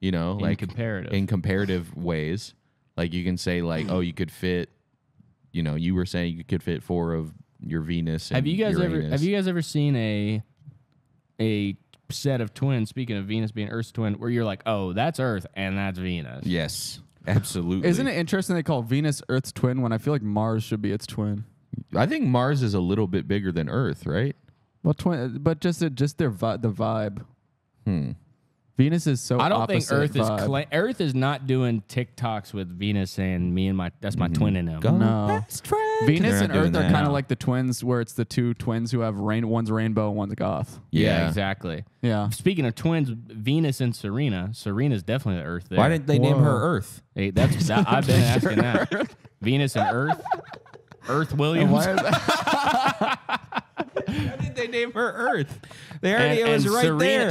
you know, In like comparative. in comparative ways. Like you can say like, oh, you could fit, you know, you were saying you could fit 4 of your Venus. And have you guys Uranus. ever seen a set of twins? Speaking of Venus being Earth's twin, where you're like, oh, that's Earth and that's Venus. Yes, absolutely. Isn't it interesting they call Venus Earth's twin when I feel like Mars should be its twin? I think Mars is a little bit bigger than Earth, right? Well, but just the vibe. Hmm. Venus is so. I don't think opposite Earth vibe. is Earth is not doing TikToks with Venus saying me and that's my twin in him. No. Best friend. Venus They're and not doing Earth are that. kind of like the twins, where it's the two twins who have one's rainbow and one's goth. Yeah, Yeah. exactly. Yeah. Speaking of twins, Venus and Serena's definitely the Earth there. Why didn't they name her Whoa. Earth? Hey, I've been asking that. Venus and Earth. Earth Williams. Why did they name her Earth? They already, it was right there.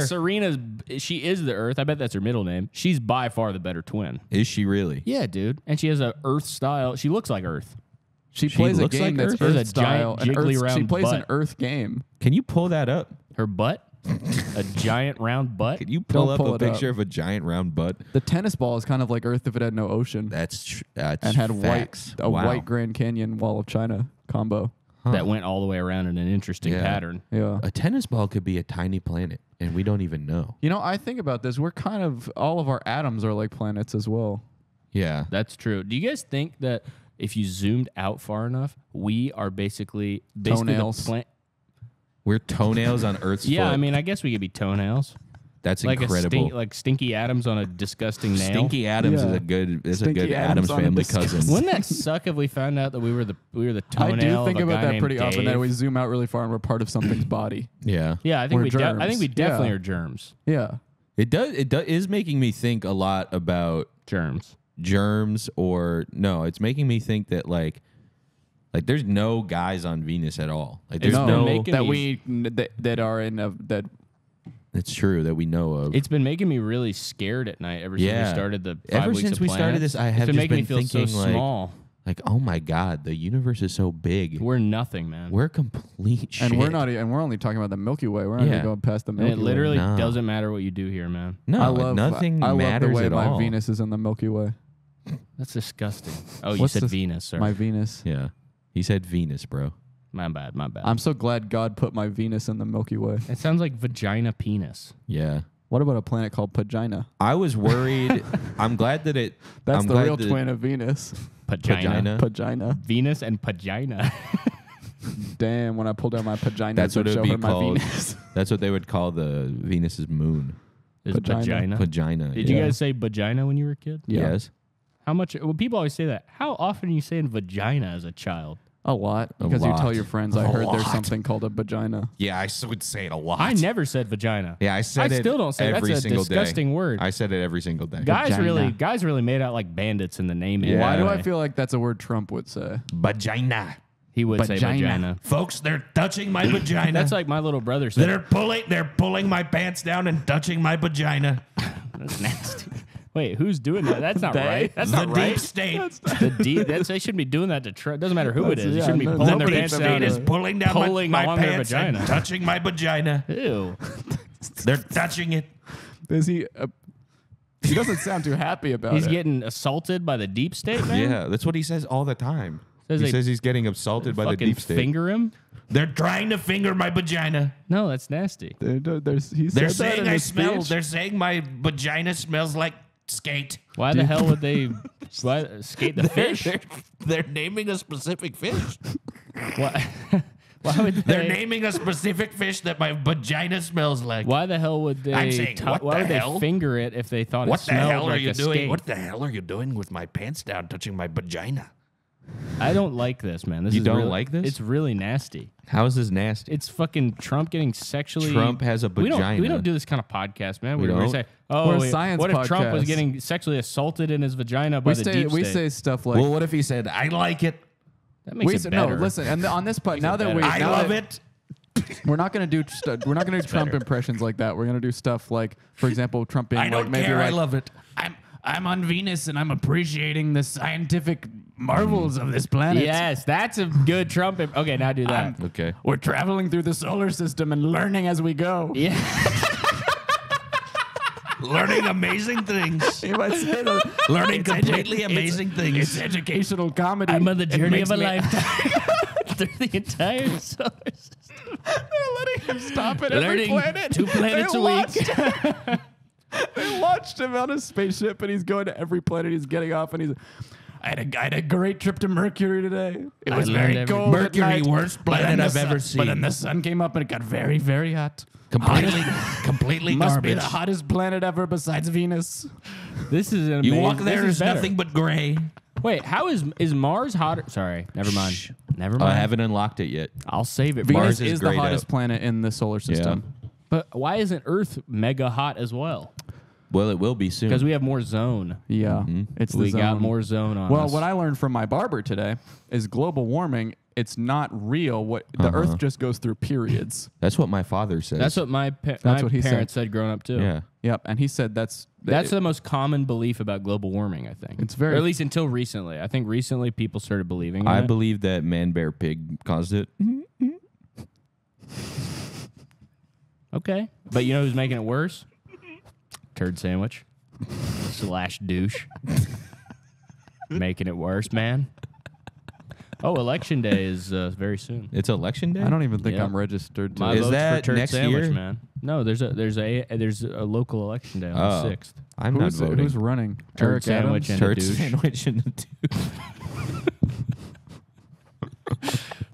She is the Earth. I bet that's her middle name. She's by far the better twin. Is she really? Yeah, dude. And she has a Earth style. She looks like Earth. She plays a looks game like that's Earth? Earth There's a style. giant and jiggly Earth- she round plays an butt. Earth game. Can you pull that up? Her butt, a giant round butt. Can you pull Don't up pull a it picture up. of a giant round butt? The tennis ball is kind of like Earth if it had no ocean That's and had facts. a Wow. white Grand Canyon Wall of China combo. That went all the way around in an interesting Yeah. pattern. Yeah. A tennis ball could be a tiny planet, and we don't even know. You know, I think about this. We're kind of all of our atoms are like planets as well. Yeah. That's true. Do you guys think that if you zoomed out far enough, we are basically Toenails. the We're toenails on Earth's Yeah, foot. I mean, I guess we could be toenails. That's Like incredible. like Stinky Adams on a disgusting nail. Stinky Adams Yeah. is a good Stinky Adams Adams on a family disgusting- cousin. Wouldn't that suck if we found out that we were the I toenail? do think of a about guy that named pretty often. That Dave? we zoom out really far and we're part of something's body. Yeah. Yeah, I think We're we. I think we germs. definitely Yeah. are germs. Yeah. It is making me think a lot about Germs. germs, or no, it's making me think that like there's no guys on Venus at all. Like there's been no making that me- that are in a, that. it's true that we know of. It's been making me really scared at night ever since Yeah. we started the 5 Ever weeks since of we started planets. this, I It's have been just making me been feel so thinking, like, small. like, oh my God, the universe is so big. We're nothing, man. We're complete shit. And we're not. And we're only talking about the Milky Way. We're not Yeah. even going past the and Milky it Way. literally No. doesn't matter what you do here, man. No, I love nothing I love matters the way at my all. Venus is in the Milky Way. That's disgusting. Oh, you What's said this- Venus, sir. My Venus. Yeah, he said Venus, bro. My bad. My bad. I'm so glad God put my Venus in the Milky Way. It sounds like vagina penis. Yeah, What about a planet called Pagina? I was worried. I'm glad that it. That's I'm the glad real that twin of Venus. Vagina. Pagina. Venus and vagina. Damn, when I pulled out my Pagina, That's what to it show would be her my called. Venus. That's what they would call the Venus's moon. Is Vagina. vagina. Vagina. Did yeah. you guys say vagina when you were a kid? Yeah. Yes. How much? Well, people always say that. How often are you saying vagina as a child? A lot. A Because you lot. tell your friends, I A heard there's lot. something called a vagina. Yeah, I would say it a lot. I never said vagina. Yeah, I said I it still don't say every that's a single disgusting day. word. I said it every single day. Guys Vagina. really made out like bandits in the naming. Yeah. Why do I anyway. feel like that's a word Trump would say? Vagina. He would say Vagina. vagina. Folks, they're touching my vagina. That's like my little brother said. they're pulling my pants down and touching my vagina. That's nasty. Wait, who's doing that? That's not They? right. That's not right. state. The deep. They shouldn't be doing that to Trump. It doesn't matter who it That's- is. They yeah, shouldn't be no, pulling nobody their pants should down. be and pulling down pulling on their vagina. touching my vagina. Ew. They're touching it. Is he? He doesn't sound too happy about He's it. getting assaulted by the deep state, man. Yeah, that's what he says all the time. Says he they says he's getting assaulted by the Fucking deep state. finger him. They're trying to finger my vagina. No, that's nasty. He said that in his speech. They're saying my vagina smells like skate. Why the hell would they skate the fish? They're naming a specific fish. Why? Why would They're they? naming a specific fish that my vagina smells like. Why the hell would they? I'm saying, what why the would hell? they finger it if they thought What it the smelled hell are like you a doing? skate? What the hell are you doing with my pants down, touching my vagina? I don't like this, man. This You is don't really- like this? It's really nasty. How is this nasty? It's fucking Trump getting sexually. Trump has a We vagina. don't do this kind of podcast, man. We We don't? say, oh, We're a wait, science what if Trump was podcast. getting sexually assaulted in his vagina by we the say deep we state? say stuff like well, what if he said, I like it, That makes we it say, better. no. Listen, and on this part, now that we better. I now love that- it? we're not gonna do Trump impressions like that. We're gonna do stuff like, for example, Trump being I don't like maybe care, I like, love it. I'm on Venus and I'm appreciating the scientific marvels of this planet. Yes, that's a good Trump. Okay, now do that. Okay. We're traveling through the solar system and learning as we go. Yeah. Learning amazing things. You might say that. Learning completely amazing things. It's educational comedy. I'm on the It journey of makes a me- lifetime through the entire solar system. They're letting him stop at every Learning planet. 2 planets They a week. They launched him on a spaceship and he's going to every planet. He's getting off and he's. I had a great trip to Mercury today. It was learned very everything. cold. at Mercury, night, worst but then planet the I've sun- ever seen. But then the sun came up and it got very, very hot. Completely Must be garbage. the hottest planet ever besides Venus. This is an You amazing. walk there, this is there's better. nothing but gray. Wait, how is Mars hotter? Sorry, never mind. Never mind. I haven't unlocked it yet. I'll save it. Venus Mars is is the grayed hottest out. planet in the solar system. But why isn't Earth mega hot as well? Well, it will be soon. Because we have more zone. Yeah, it's the We got zone. more zone on Well, us. what I learned from my barber today is global warming. It's not real. What the Earth just goes through periods. That's what my father says. That's what my what he parents said growing up too. Yeah. Yep, and he said that's That's the most common belief about global warming, I think. It's very- or at least until recently. I think recently people started believing in I it. believe that Man Bear Pig caused it. Okay. But you know who's making it worse? Turd sandwich. / douche. Making it worse, man. Oh, election day is very soon. It's election day? I don't even think Yeah. I'm registered. To My Is vote's that for turd next sandwich, year? man. No, there's a local election day on Oh. the 6th. I'm who's, not voting. who's running? Turd Eric sandwich Adams? and a Turd douche. sandwich and a douche.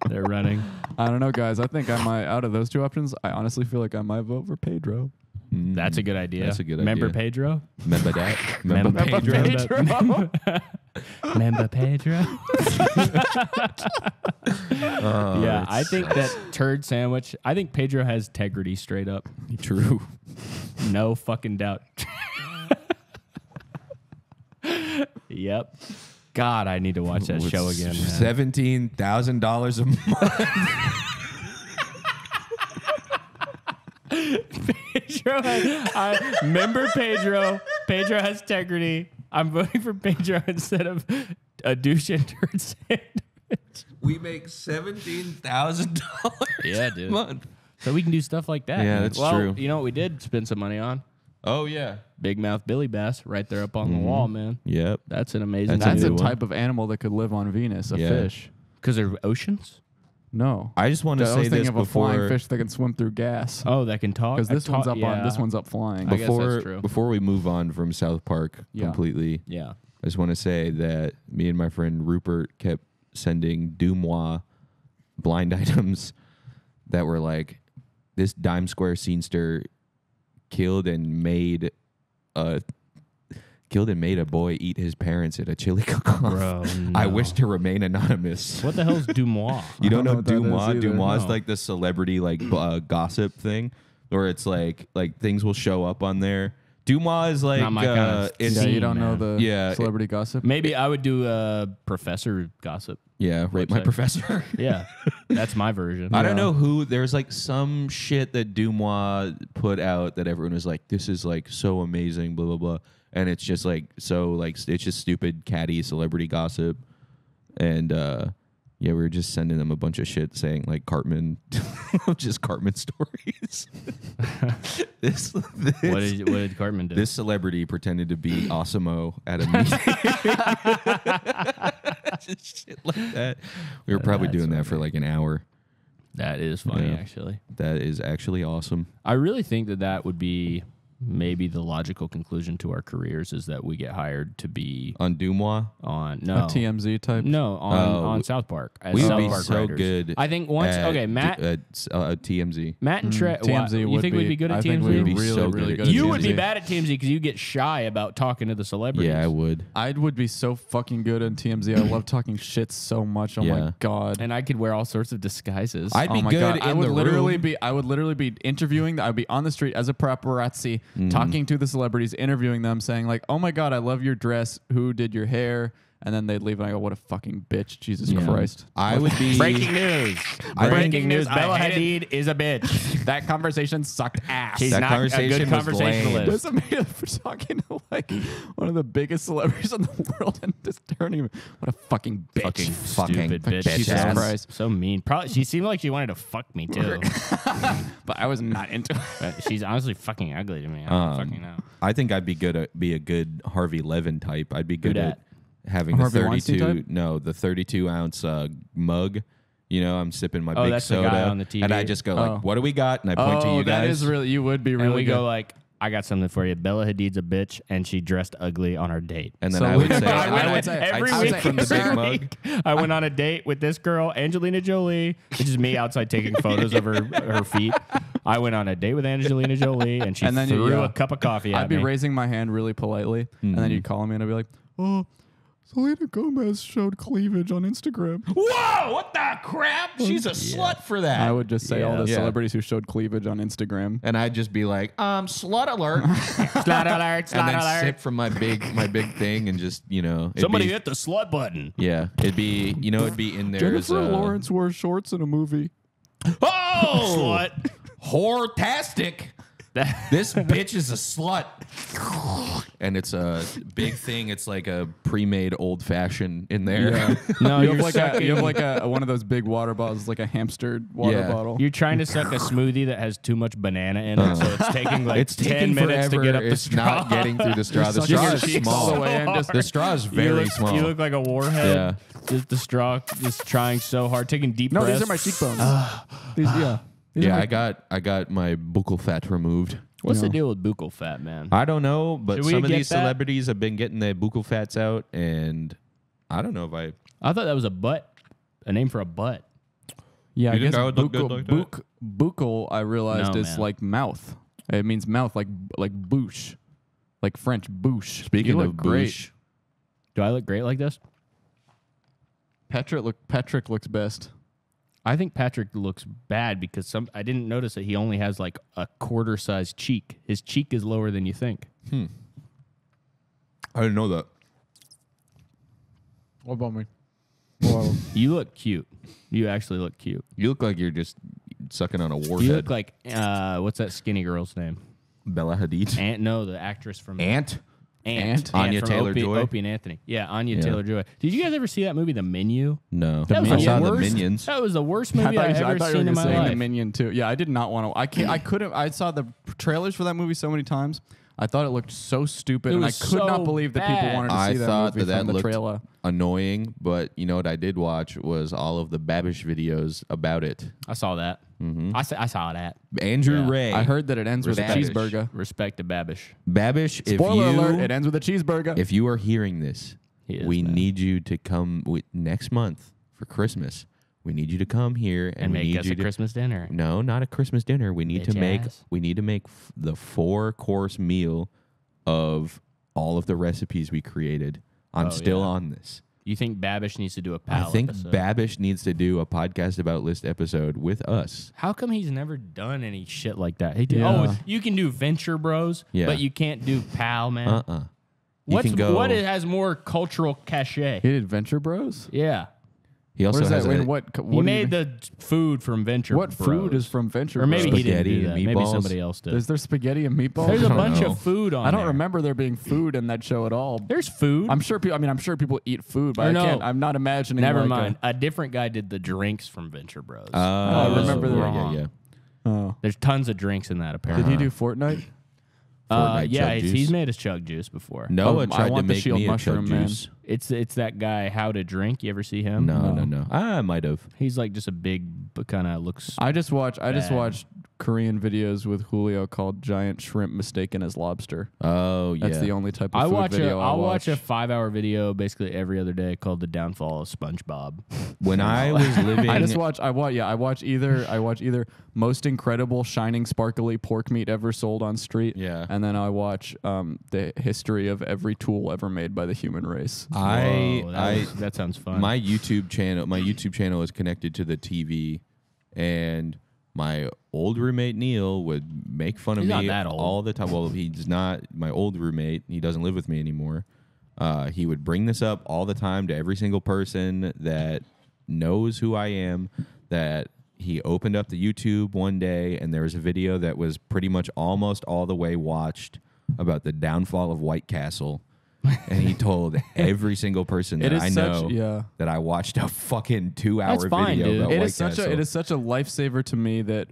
They're running. I don't know, guys. I think I might, out of those two options, I honestly feel like I might vote for Pedro. That's a good idea. That's a good Remember idea. Pedro? Remember that? Remember Pedro? Remember Pedro? Yeah, I think that turd sandwich. I think Pedro has integrity straight up. True. No fucking doubt. Yep. God, I need to watch that show again. Man. $17,000 a month. Pedro, I remember Pedro. Pedro has integrity. I'm voting for Pedro instead of a douche and turd sandwich. We make $17,000 Yeah, a dude. month. So we can do stuff like that. Yeah, man. that's well, true. You know what we did spend some money on? Oh, yeah. Big Mouth Billy Bass right there up on the wall, man. Yep. That's an amazing. That's a new one. type of animal that could live on Venus, a Yeah. fish. Because they're oceans. No. I just want to I was say thinking this of a flying before fish that can swim through gas. Oh, that can talk. Because this one's up yeah. on. This one's up flying. I guess that's true. before we move on from South Park Yeah. completely. Yeah. I just want to say that me and my friend Rupert kept sending Dumois blind items that were like, this dime square scenester killed and made a boy eat his parents at a chili cook-off. Bro, I no. wish to remain anonymous. What the hell's Dumois? You don't know what that is Dumois? either, Dumois is no. like the celebrity like gossip thing, where it's like things will show up on there. Dumois is like Not my kind of it's, Yeah, scene, you don't know man. the Yeah, celebrity gossip. Maybe I would do professor gossip. yeah, rape my website. professor. Yeah, that's my version. I don't know who. There's like some shit that Dumois put out that everyone was like, "This is like so amazing," blah blah blah, and it's just like so like it's just stupid catty celebrity gossip, and yeah, we were just sending them a bunch of shit saying like Cartman, just Cartman stories. this What did Cartman do? this celebrity pretended to be Osimo at a meeting. Just shit like that. We were probably That's doing that for like an hour. That is funny, Yeah. actually. That is actually awesome. I really think that would be maybe the logical conclusion to our careers is that we get hired to be On Dumois, on A TMZ type. No, on South Park. As we would South be Park so writers. good. I think once. at Okay, Matt. TMZ. Matt and Trey. TMZ You would think be, we'd be good at I TMZ? think we'd be We'd be really, so really good good at at You would be TMZ. bad at TMZ because you get shy about talking to the celebrities. Yeah, I would. I would be so fucking good at TMZ. I love talking shit so much. Oh Yeah. my god. And I could wear all sorts of disguises. I'd be Oh my good god! in I would the literally room. be. I would literally be interviewing. I would be on the street as a paparazzi, talking to the celebrities, interviewing them, saying like, "Oh my god, I love your dress. Who did your hair?" And then they'd leave, and I go, "What a fucking bitch! Jesus Christ!" I would be Breaking news. I Breaking think- news. I Bella hated- Hadid is a bitch. That conversation sucked ass. She's That not a conversation good was lame. conversationalist. Doesn't mean for talking to like one of the biggest celebrities in the world and just turning him. What a fucking bitch! Stupid bitch. Jesus ass. Christ. So mean. Probably she seemed like she wanted to fuck me too. But I was not into it. But she's honestly fucking ugly to me. I don't fucking know. I think I'd be good at be a good Harvey Levin type. I'd be good Who at having Harvey the Weinstein 32 type? no, the 32 ounce mug. You know, I'm sipping my Oh, big that's the soda guy on the TV? and I just go like, Oh. "What do we got?" and I point to you guys. that is really. You would be really. And we good. go like, I got something for you. Bella Hadid's a bitch, and she dressed ugly on our date. and then So I we would could say, go- I would say- every I'd week, sip from the big every mug. week, I went on a date with this girl, Angelina Jolie, which is me outside taking photos of her feet. I went on a date with Angelina Jolie, and she And then threw you- a cup of coffee at I'd be me. raising my hand really politely, and then you'd call me, and I'd be like, "Oh, Selena Gomez showed cleavage on Instagram." Whoa! What the crap? She's a slut for that. I would just say all the Yeah. celebrities who showed cleavage on Instagram. and I'd just be like, "Slut alert!" Slut alert, and slut then alert. sip from my big thing and just it'd Somebody be, hit the slut button. yeah, it'd be it'd be in there as Jennifer Lawrence wore shorts in a movie. Oh, Slut. Whore-tastic. This bitch is a slut. And it's a big thing. It's like a pre-made old fashioned in there. No, You you're have like sucking. you have like a one of those big water bottles, like a hamster water Yeah. bottle. You're trying to suck a smoothie that has too much banana in it, so it's taking like It's 10 taking minutes forever. to get up the It's straw. not getting through the straw. The sucking straw your is cheeks small. all the way in, just- The straw is You very look, small. You look like a warhead. Yeah. Just the straw, just trying so hard, taking deep No, breaths. these are my cheekbones. These, yeah. These are Yeah, my- I got my buccal fat removed. What's the Yeah. deal with buccal fat, man? I don't know, but Should we some of get these that? celebrities have been getting their buccal fats out, and I don't know if I. I thought that was a butt, a name for a butt. Yeah, I You think guess I would look good like that? buccal, I realized No, is man. like mouth. It means mouth, like bouche, like French bouche. Speaking You look of great. bouche, Do I look great like this? Patrick looks best. I think Patrick looks bad because I didn't notice that he only has like a quarter size cheek. His cheek is lower than you think. I didn't know that. What about me? You look cute. You actually look cute. You look like you're just sucking on a You warhead. look like what's that skinny girl's name? Bella Hadid. No, the actress from Ant? Ant. Anya from Taylor-Joy? Opie and Anthony. Yeah, Anya Yeah. Taylor-Joy. Did you guys ever see that movie, The Menu? No. That was I the saw the worst. Minions. That was the worst movie I've ever seen in my saying life. the Minion too. Yeah, I did not want to. I couldn't. I saw the trailers for that movie so many times. I thought it looked so stupid, It and I was could not so believe that people bad. wanted to I see that thought movie that from the looked trailer. annoying, but you know what I did watch was all of the Babish videos about it. I saw that. I saw that. Andrew Yeah. Ray. I heard that it ends with a Babish. cheeseburger. Respect to Babish. Babish, Spoiler if you, alert! It ends with a cheeseburger. if you are hearing this, He is, we man. need you to come next month for Christmas. We need you to come here And we make need us you a to, Christmas dinner. No, not a Christmas dinner. We need to make Bitch ass. the 4-course meal of all of the recipes we created. I'm still yeah. on this. You think Babish needs to do a I pal think episode? Babish needs to do a podcast about list episode with us. How come he's never done any shit like that? He did, Yeah. Oh, you can do Venture Bros, Yeah. but you can't do Pal, man. You can go. What has more cultural cachet? He did Venture Bros. Yeah. He also What is has that? a, What He do you made mean? the food from Venture What Bros. food is from Venture Or maybe Bros? he didn't Spaghetti do and that. Maybe meatballs? somebody else did. Is there spaghetti and meatballs? There's a I don't bunch know. of food on I don't there. remember there being food in that show at all. There's food. I'm sure. I'm sure people eat food, but Or I no. can't. I'm not imagining. Never like mind. A different guy did the drinks from Venture Bros. I remember the- yeah. Oh. There's tons of drinks in that, Did apparently. he do Fortnite? Fortnite yeah, chug juice. he's made us chug juice before. Noah I tried to want the make shield me a chug mushroom, man. juice. It's that guy, How to Drink. You ever see him? No. I might have. He's like just a big, kind of looks. I just watched Bad. Korean videos with Julio called "Giant Shrimp Mistaken as Lobster." Oh, yeah. That's the only type of food video I'll watch a watch. 5-hour video basically every other day called "The Downfall of SpongeBob." When I was living... I watch either most incredible shining sparkly pork meat ever sold on street. Yeah. And then I watch the history of every tool ever made by the human race. Whoa, that sounds fun. My YouTube channel is connected to the TV, and my old roommate Neil would make fun of He's not me that old. all the time. Well, he's not my old roommate. He doesn't live with me anymore. He would bring this up all the time to every single person that knows who I am, that he opened up the YouTube one day and there was a video that was pretty much almost all the way watched about the downfall of White Castle. And he told every single person that I know that I watched a fucking 2-hour That's fine, video dude. about It White is such Castle. it is such a lifesaver to me that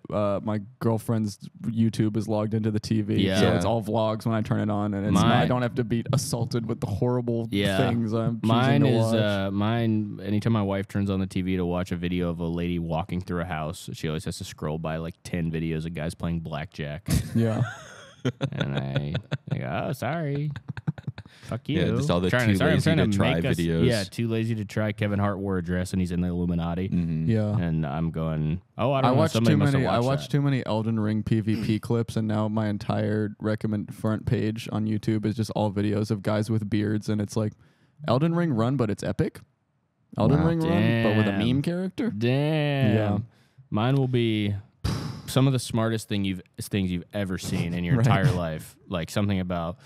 my girlfriend's YouTube is logged into the TV, Yeah. so Yeah. it's all vlogs when I turn it on, and I don't have to be assaulted with the horrible things I'm choosing Mine to is watch. mine. Anytime my wife turns on the TV to watch a video of a lady walking through a house, she always has to scroll by like 10 videos of guys playing blackjack, Yeah. and I go, "Oh, sorry." Fuck you. Yeah, just all the I'm too lazy trying to try make us- videos. Yeah, too lazy to try. Kevin Hart wore a dress and he's in the Illuminati. Yeah. And I'm going, oh, I don't I know. watched Somebody too must have many. I watched watched that. too many Elden Ring PvP clips, and now my entire front page on YouTube is just all videos of guys with beards, and it's like Elden Ring run, but it's epic. Elden Wow. Ring run, but with a Damn. meme character. Damn. Yeah. Mine will be some of the smartest things you've ever seen in your Right. entire life. Like something about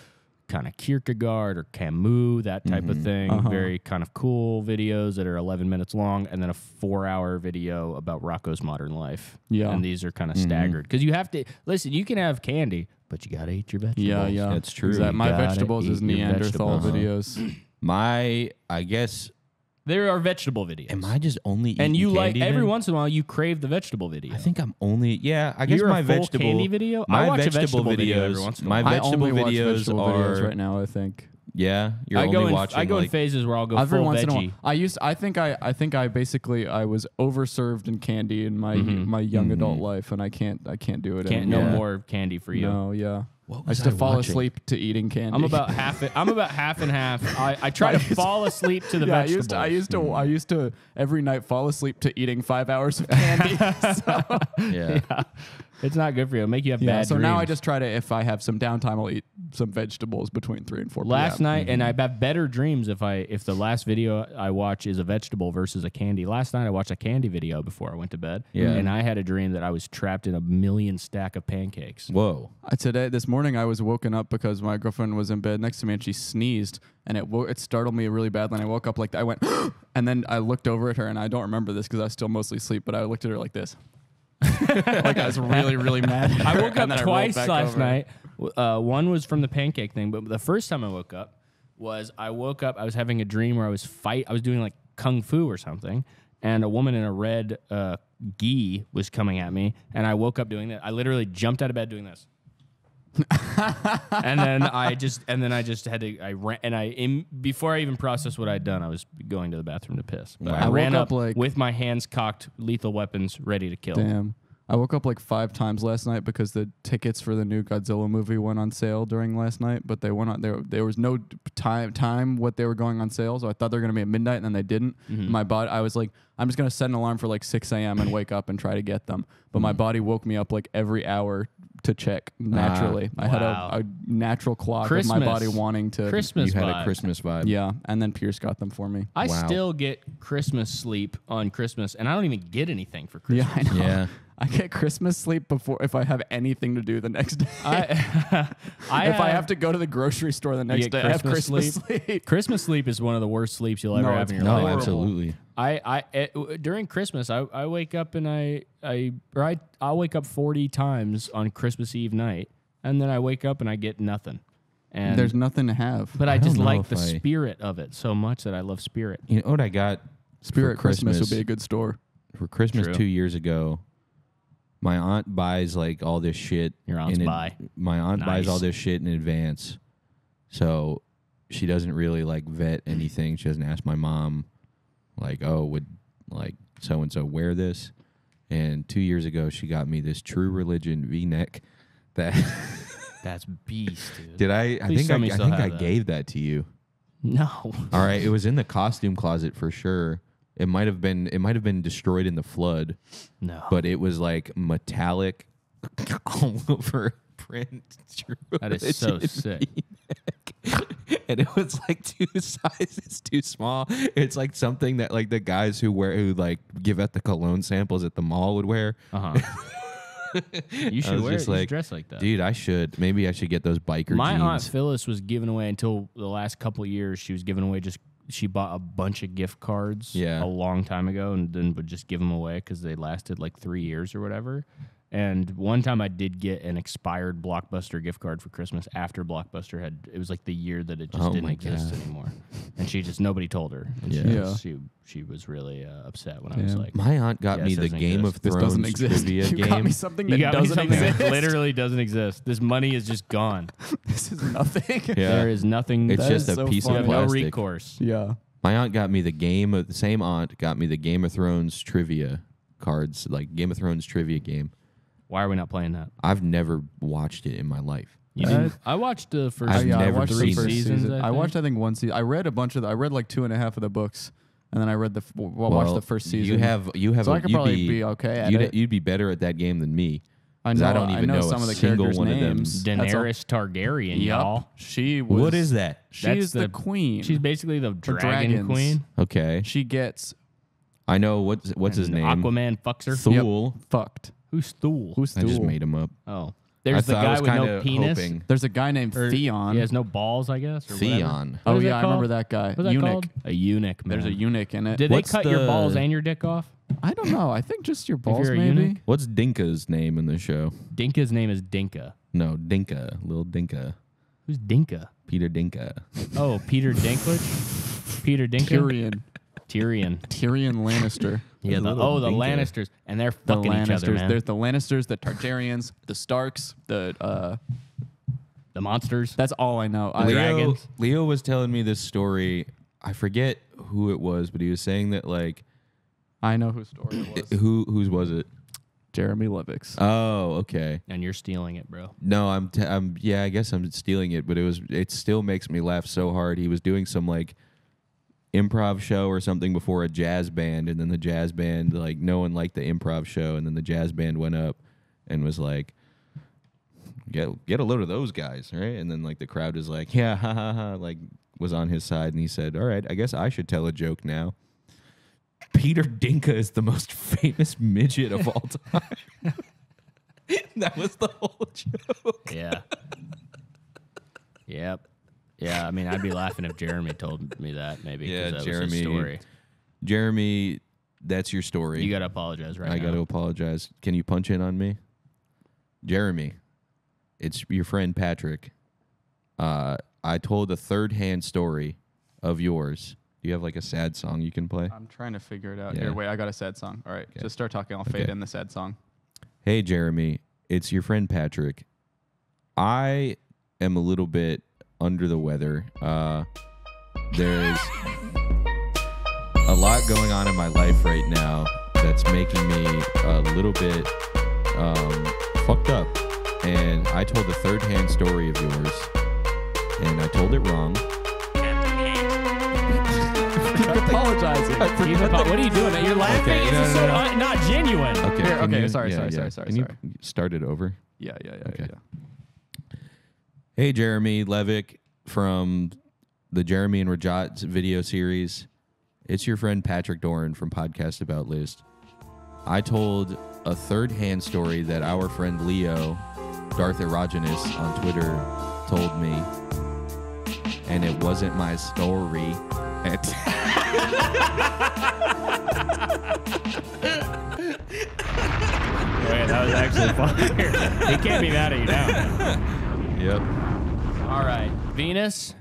kind of Kierkegaard or Camus, that type of thing. Uh-huh. Very kind of cool videos that are 11 minutes long, and then a 4-hour video about Rocco's modern life. Yeah. And these are kind of staggered because you have to listen. You can have candy, but you gotta eat your vegetables. Yeah, yeah, That's true. Is that You my gotta vegetables is eat your Neanderthal vegetables. videos. I guess, There are vegetable videos. am I just only eating and you like candy every then? once in a while you crave the vegetable video. I think I'm only, I guess You're my a full vegetable candy video? my I watch a vegetable vegetable video videos, every once in a my while. I vegetable only watch videos vegetable are videos right now. I think. Yeah, you're I only go in watching. I go in like, phases where I'll go Every full once in a veggie. while, I think I basically I was overserved in candy in my my young adult life, and I can't do it Can't anymore. no more candy for you. No, yeah. What I was used to I fall watching? asleep to eating candy. I'm about half and half. I try to fall asleep to the yeah, vegetables. I used to every night fall asleep to eating 5 hours of candy. Yeah. It's not good for you. It'll make you have Yeah, bad so dreams. now I just try to, if I have some downtime, I'll eat some vegetables between 3 and 4 p.m. last night, and I have better dreams if the last video I watch is a vegetable versus a candy. Last night I watched a candy video before I went to bed, Yeah. and I had a dream that I was trapped in a million stack of pancakes. Whoa. This morning I was woken up because my girlfriend was in bed next to me and she sneezed, and it startled me really badly. And I woke up like that. I went, and then I looked over at her, and I don't remember this because I was still mostly asleep, but I looked at her like this. Like I was really, really mad. I woke And up then I rolled twice back last over. night. One was from the pancake thing, but the first time I woke up, I was having a dream where I was doing like kung fu or something, and a woman in a red gi was coming at me, and I woke up doing that. I literally jumped out of bed doing this. and then I just had to before I even processed what I'd done, I was going to the bathroom to piss. But Wow. I ran woke up up like- with my hands cocked, lethal weapons ready to kill. Damn. I woke up like 5 times last night because the tickets for the new Godzilla movie went on sale during last night, but they went on there was no time what they were going on sale, so I thought they were going to be at midnight, and then they didn't. My body, I was like, I'm just going to set an alarm for like 6 a.m. and wake up and try to get them. But my body woke me up like every hour to check naturally. I had Wow. a natural clock Christmas. of my body wanting to. Christmas You had vibe. a Christmas vibe. Yeah, and then Pierce got them for me. I Wow. still get Christmas sleep on Christmas, and I don't even get anything for Christmas. Yeah, I know. Yeah. I get Christmas sleep before if I have anything to do the next day. I if I have to go to the grocery store the next get day, I have Christmas Christmas sleep? sleep. Christmas sleep is one of the worst sleeps you'll ever No, have it's in your No, life. horrible. absolutely. During Christmas, I wake up and I'll wake up 40 times on Christmas Eve night, and then I wake up and I get nothing. And There's nothing to have. but I I don't just know like if the I- spirit of it so much that I love spirit. You know what I got Spirit for Christmas would be a good store. For Christmas True. 2 years ago, my aunt buys like all this shit. Your aunt's buy. My aunt buys Nice. all this shit in advance, so she doesn't really like vet anything. She doesn't ask my mom, like, oh, would like so and so wear this? And 2 years ago, she got me this True Religion V-neck. That That's beast, dude. did I? I Please think tell me you I still think have I that. gave that to you. No. All right, it was in the costume closet for sure. It might have been destroyed in the flood, No. but it was like metallic all over print. That is so Religion sick. V-neck. And it was like 2 sizes too small. It's like something that like the guys who like give out the cologne samples at the mall would wear. Uh-huh. You I should was wear it. just You should like, dress like that. Dude, I should. Maybe I should get those biker My jeans. Aunt Phyllis was giving away until the last couple of years. She was giving away she bought a bunch of gift cards Yeah. a long time ago and then would just give them away because they lasted like 3 years or whatever. And one time I did get an expired Blockbuster gift card for Christmas after Blockbuster it was like the year that it just Oh didn't my exist God. anymore. And nobody told her. And Yeah. she was really upset when I was Yeah. like, My aunt got Yes, me the doesn't Game exist. of This Thrones doesn't exist. trivia You game. got me something you that got me doesn't something exist. that literally doesn't exist. This money is just gone. This is nothing. Yeah. There is nothing. It's That just is a so piece funny. of no plastic. recourse. Yeah. My aunt got me the same aunt got me the Game of Thrones trivia cards, like Game of Thrones trivia game. Why are we not playing that? I've never watched it in my life. You didn't? I watched the first. I've I never watched seen the first seasons, season. I I watched, think. I think, one season. I read a bunch of I read like 2.5 of the books, and then I read watched the first season. You have So a, I could you'd probably be okay at it. You'd be better at that game than me. I 'cause know. I don't even know some a of the single characters' one of them. names. That's all- Daenerys Targaryen, Yup. y'all. She was. What is that? She That's is the queen. She's basically the dragon dragons. queen. Okay, She gets I know what's his And name. Aquaman fucks her. Thule. fucked. Who's Thule? Who's I just Thule? made him up. Oh, there's the I guy was with no kinda penis. hoping There's a guy named Or- Theon. He has no balls, I guess. Or whatever. Theon. What Oh is yeah, that I remember called? that guy. What's that Eunuch. called? A eunuch. Man. There's a eunuch in it. Did What's they cut your the- balls and your dick off? I don't know. I think just your balls, you're a maybe. eunuch? What's Dinka's name in the show? Dinka's name is Dinka. No, Dinka, little Dinka, Who's Dinka? Peter Dinka. Oh, Peter Dinklage. Peter Dinka. Tyrion. Tyrion. Tyrion Lannister. Yeah. The little the Dinka. Lannisters, and they're The fucking each other, Lannisters. man. There's the Lannisters, the Targaryens, the Starks, the The monsters. That's all I know. Dragons. Leo was telling me this story. I forget who it was, but he was saying that like I know whose story it was. whose was it? Jeremy Levick's. Oh, okay. And you're stealing it, bro. No, I'm yeah, I guess I'm stealing it, but it still makes me laugh so hard. He was doing some like improv show or something before a jazz band, and then the jazz band, like, no one liked the improv show, and then the jazz band went up and was like, get a load of those guys, right? And then like the crowd is like, yeah, ha ha ha, like was on his side, and he said, all right, I guess I should tell a joke now. Peter Dinka is the most famous midget of all time. That was the whole joke. Yeah. Yep. Yeah, I mean, I'd be laughing if Jeremy told me that, maybe. Yeah, that Jeremy. Was his story. Jeremy, that's your story. You got to apologize right now. I got to apologize. Can you punch in on me? Jeremy, it's your friend Patrick. I told a third-hand story of yours. Do you have like a sad song you can play? I'm trying to figure it out. Yeah. Here, wait, I got a sad song. All right, just start talking. I'll fade in the sad song. Hey, Jeremy, it's your friend Patrick. I am a little bit under the weather. There's a lot going on in my life right now that's making me a little bit fucked up. And I told a third-hand story of yours, and I told it wrong. Apologizing. What are you doing? You're laughing. Okay, This is no, so no. not genuine. Okay. Here, can okay, you- sorry. Can you start it over? Yeah. Okay. Hey, Jeremy Levick from the Jeremy and Rajat video series. It's your friend Patrick Doran from Podcast About List. I told a third-hand story that our friend Leo, Darth Erogenous on Twitter, told me, and it wasn't my story. Wait, that was actually fire. He can't be mad at you now. Yep. All right. Venus,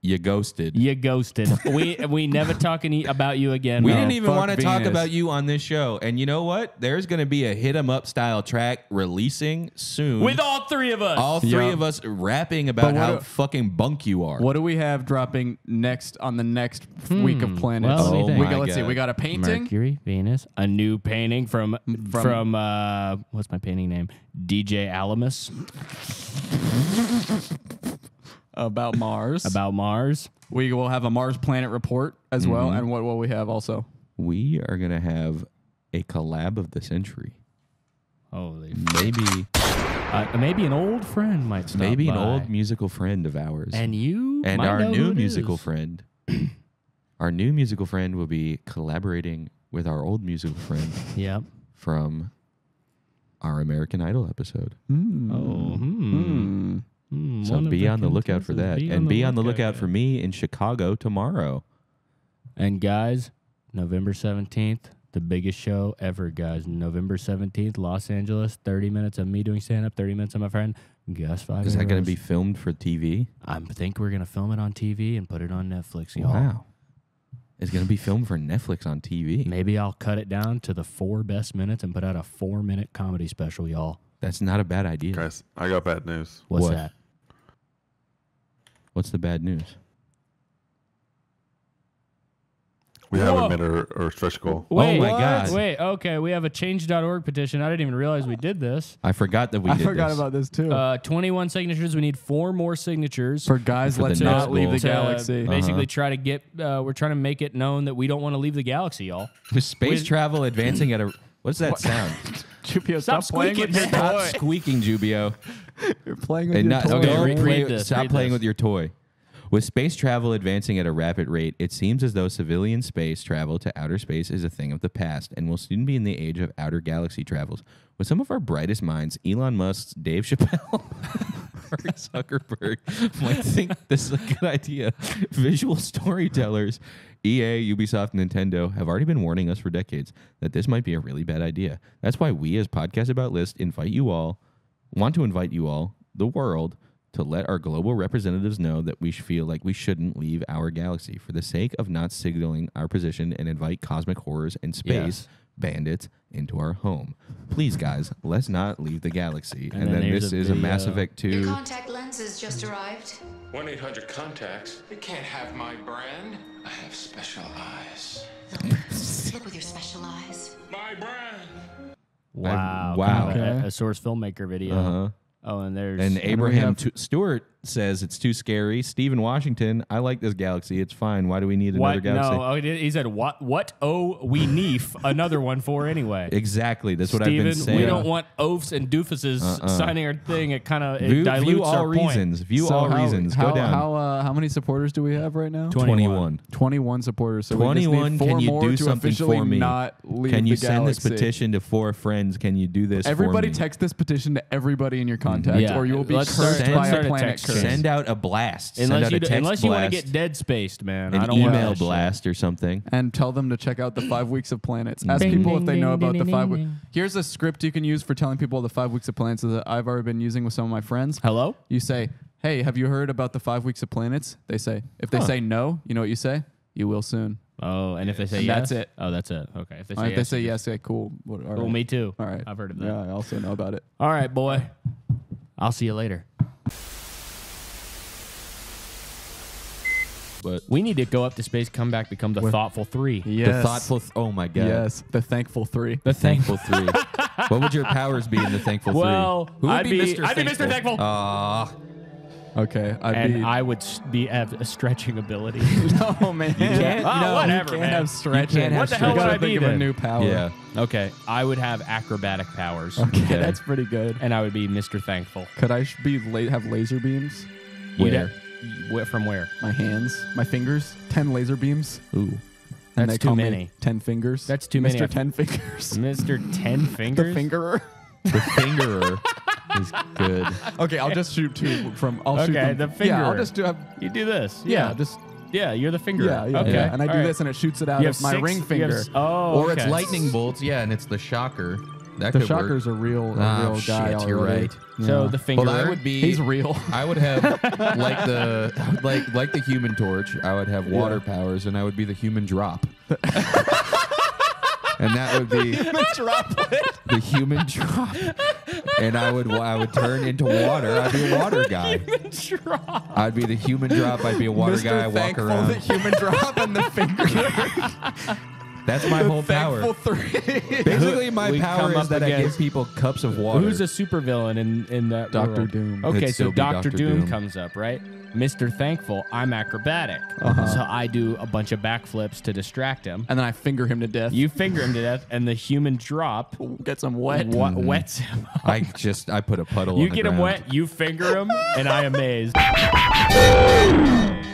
You ghosted. you ghosted. We never talking about you again. We bro. didn't even fuck want to talk Venus. about you on this show. And you know what? There's going to be a Hit 'em Up style track releasing soon. With all three of us. all three Yeah. of us rapping about But what how do- fucking bunk you are. What do we have dropping next on the next week of planets? Well, what do you think? Let's see. We got a painting Mercury, Venus, a new painting from what's my painting name? DJ Alamus about Mars. about Mars. We will have a Mars planet report as well. And what will we have also? We are going to have a collab of the century. Holy, maybe an old friend might stop Maybe an by. old musical friend of ours. and you And might our know who new it musical is. friend. Our new musical friend will be collaborating with our old musical friend Yep. from our American Idol episode. Oh. So be on the lookout for that. And be on the lookout for me in Chicago tomorrow. And guys, November 17th, the biggest show ever, guys. November 17th, Los Angeles, 30 minutes of me doing stand-up, 30 minutes of my friend Gus Five. Is that going to be filmed for TV? I think we're going to film it on TV and put it on Netflix, y'all. Wow. It's going to be filmed for Netflix on TV. Maybe I'll cut it down to the 4 best minutes and put out a 4-minute comedy special, y'all. That's not a bad idea. Guys, I got bad news. What's What? that? What's the bad news? We haven't met our stretch goal. Wait, my God. Wait, okay. We have a change.org petition. I didn't even realize we did this. I forgot that we I did forgot this. about this too. 21 signatures. We need 4 more signatures. For guys, For the let's next not leave goal. the to galaxy. basically try to get, we're trying to make it known that we don't want to leave the galaxy, y'all. With space travel advancing at a... What's that sound? Jupio, stop playing squeaking, with your man. toy. Stop squeaking, Jubio. You're playing with And your not, toy. okay, read this, stop read playing this. with your toy. With space travel advancing at a rapid rate, it seems as though civilian space travel to outer space is a thing of the past and will soon be in the age of outer galaxy travels. With some of our brightest minds, Elon Musk's Dave Chappelle, Mark Zuckerberg might think this is a good idea. Visual storytellers, EA, Ubisoft, and Nintendo have already been warning us for decades that this might be a really bad idea. That's why we, as Podcast About List, want to invite you all, the world, to let our global representatives know that we feel like we shouldn't leave our galaxy for the sake of not signaling our position and invite cosmic horrors and space Yes. bandits into our home. Please, guys, let's not leave the galaxy. And, And then then this here's is a a Mass video. Effect Your 2. contact lenses just arrived. 1-800 contacts. They can't have my brand. I have special eyes. Look with your special eyes. My brand. Wow. Wow. Kind of Okay. a source filmmaker video. Uh-huh. Oh, and there's And we Abraham have- Stewart says it's too scary. Stephen Washington, I like this galaxy. It's fine. Why do we need another what? galaxy? No, oh, he said what? What? Oh, we neef another one for anyway. Exactly. That's what I've Steven, been saying. we don't want oafs and doofuses signing our thing. It kind of View dilutes all our point. reasons. View all reasons. Go down. How many supporters do we have right now? 21. 21 supporters. So 21. We just need 4 Can you more do to something officially for me? not leave Can you the send this galaxy. petition to 4 friends? Can you do this Everybody for me? text this petition to everybody in your contacts, Yeah. or you will be Let's cursed start- by let's a start a planet text curse. chain. Send out a blast. Send Unless out you a text unless you want to blast. get dead spaced, man. I An don't want email that shit. blast or something. And tell them to check out the 5 weeks of planets. Ask Ding, people ding, if they know ding, about the ding, 5 ding, weeks. ding. Here's a script you can use for telling people the 5 weeks of planets that I've already been using with some of my friends. Hello? You say, "Hey, have you heard about the 5 weeks of planets?" They say, if they say no, you know what you say? You will soon. Oh, and if they say And yes, that's it. Oh, that's it. Okay. If they say If yes, they say yes, okay, cool. All well, right. me too. All right. I've heard of that. Yeah, I also know about it. All right, boy. I'll see you later. But We need to go up to space, come back, become the thoughtful 3. Yes. the thoughtful. Oh my god. Yes. The thankful 3. The Thankful 3. What would your powers be in the Thankful 3? Well, Who would I'd be Mr. Mr. Thankful. Okay. And I would have a stretching ability. Oh man. can't- Oh, whatever, You can't man. have stretching. can't have What the hell You would gotta I be think of a then? new power. Yeah. Okay, I would have acrobatic powers. Okay, Okay. that's pretty good. And I would be Mr. Thankful. Could I have laser beams? You'd from where? My hands, my fingers, 10 laser beams. Ooh. And That's they too call me many. 10 fingers. That's too many. Mr. 10 fingers. Mr. 10 The Fingers? fingerer. The fingerer is good. Okay, I'll just shoot 2 from. I'll shoot Okay, them. the Yeah, I'll fingerer. just do. You do this. Yeah, just. Yeah, you're the finger. Yeah, yeah. Okay. yeah. And I do all right. this, and it shoots it out You of have my 6 ring you have finger. oh, Or it's okay. lightning bolts. Yeah, and it's the shocker. That The could shocker's work. a real Ah, guy. shit, you're already. right. So Yeah. the finger. Well, I would be. He's real. I would have like the Human Torch. I would have water powers, and I would be the Human Drop. And that would be the Human Drop. And I would turn into water. I'd be a water guy. I'd be the Human Drop. I'd be a water Mr. guy. I walk Thankful, around. the human drop, and the finger. That's my whole power. Thankful 3. Basically, my We power come is up that I give against- people cups of water. Who's a supervillain in that Dr. world? Doom. Okay, It'd so still be Dr. Dr. Doom Doom. comes up, right? Mr. Thankful, I'm acrobatic. So I do a bunch of backflips to distract him. And then I finger him to death. You finger him to death, and the human drop get some wet. wets him. I put a puddle You on the get him ground. wet, you finger him, and I amazed.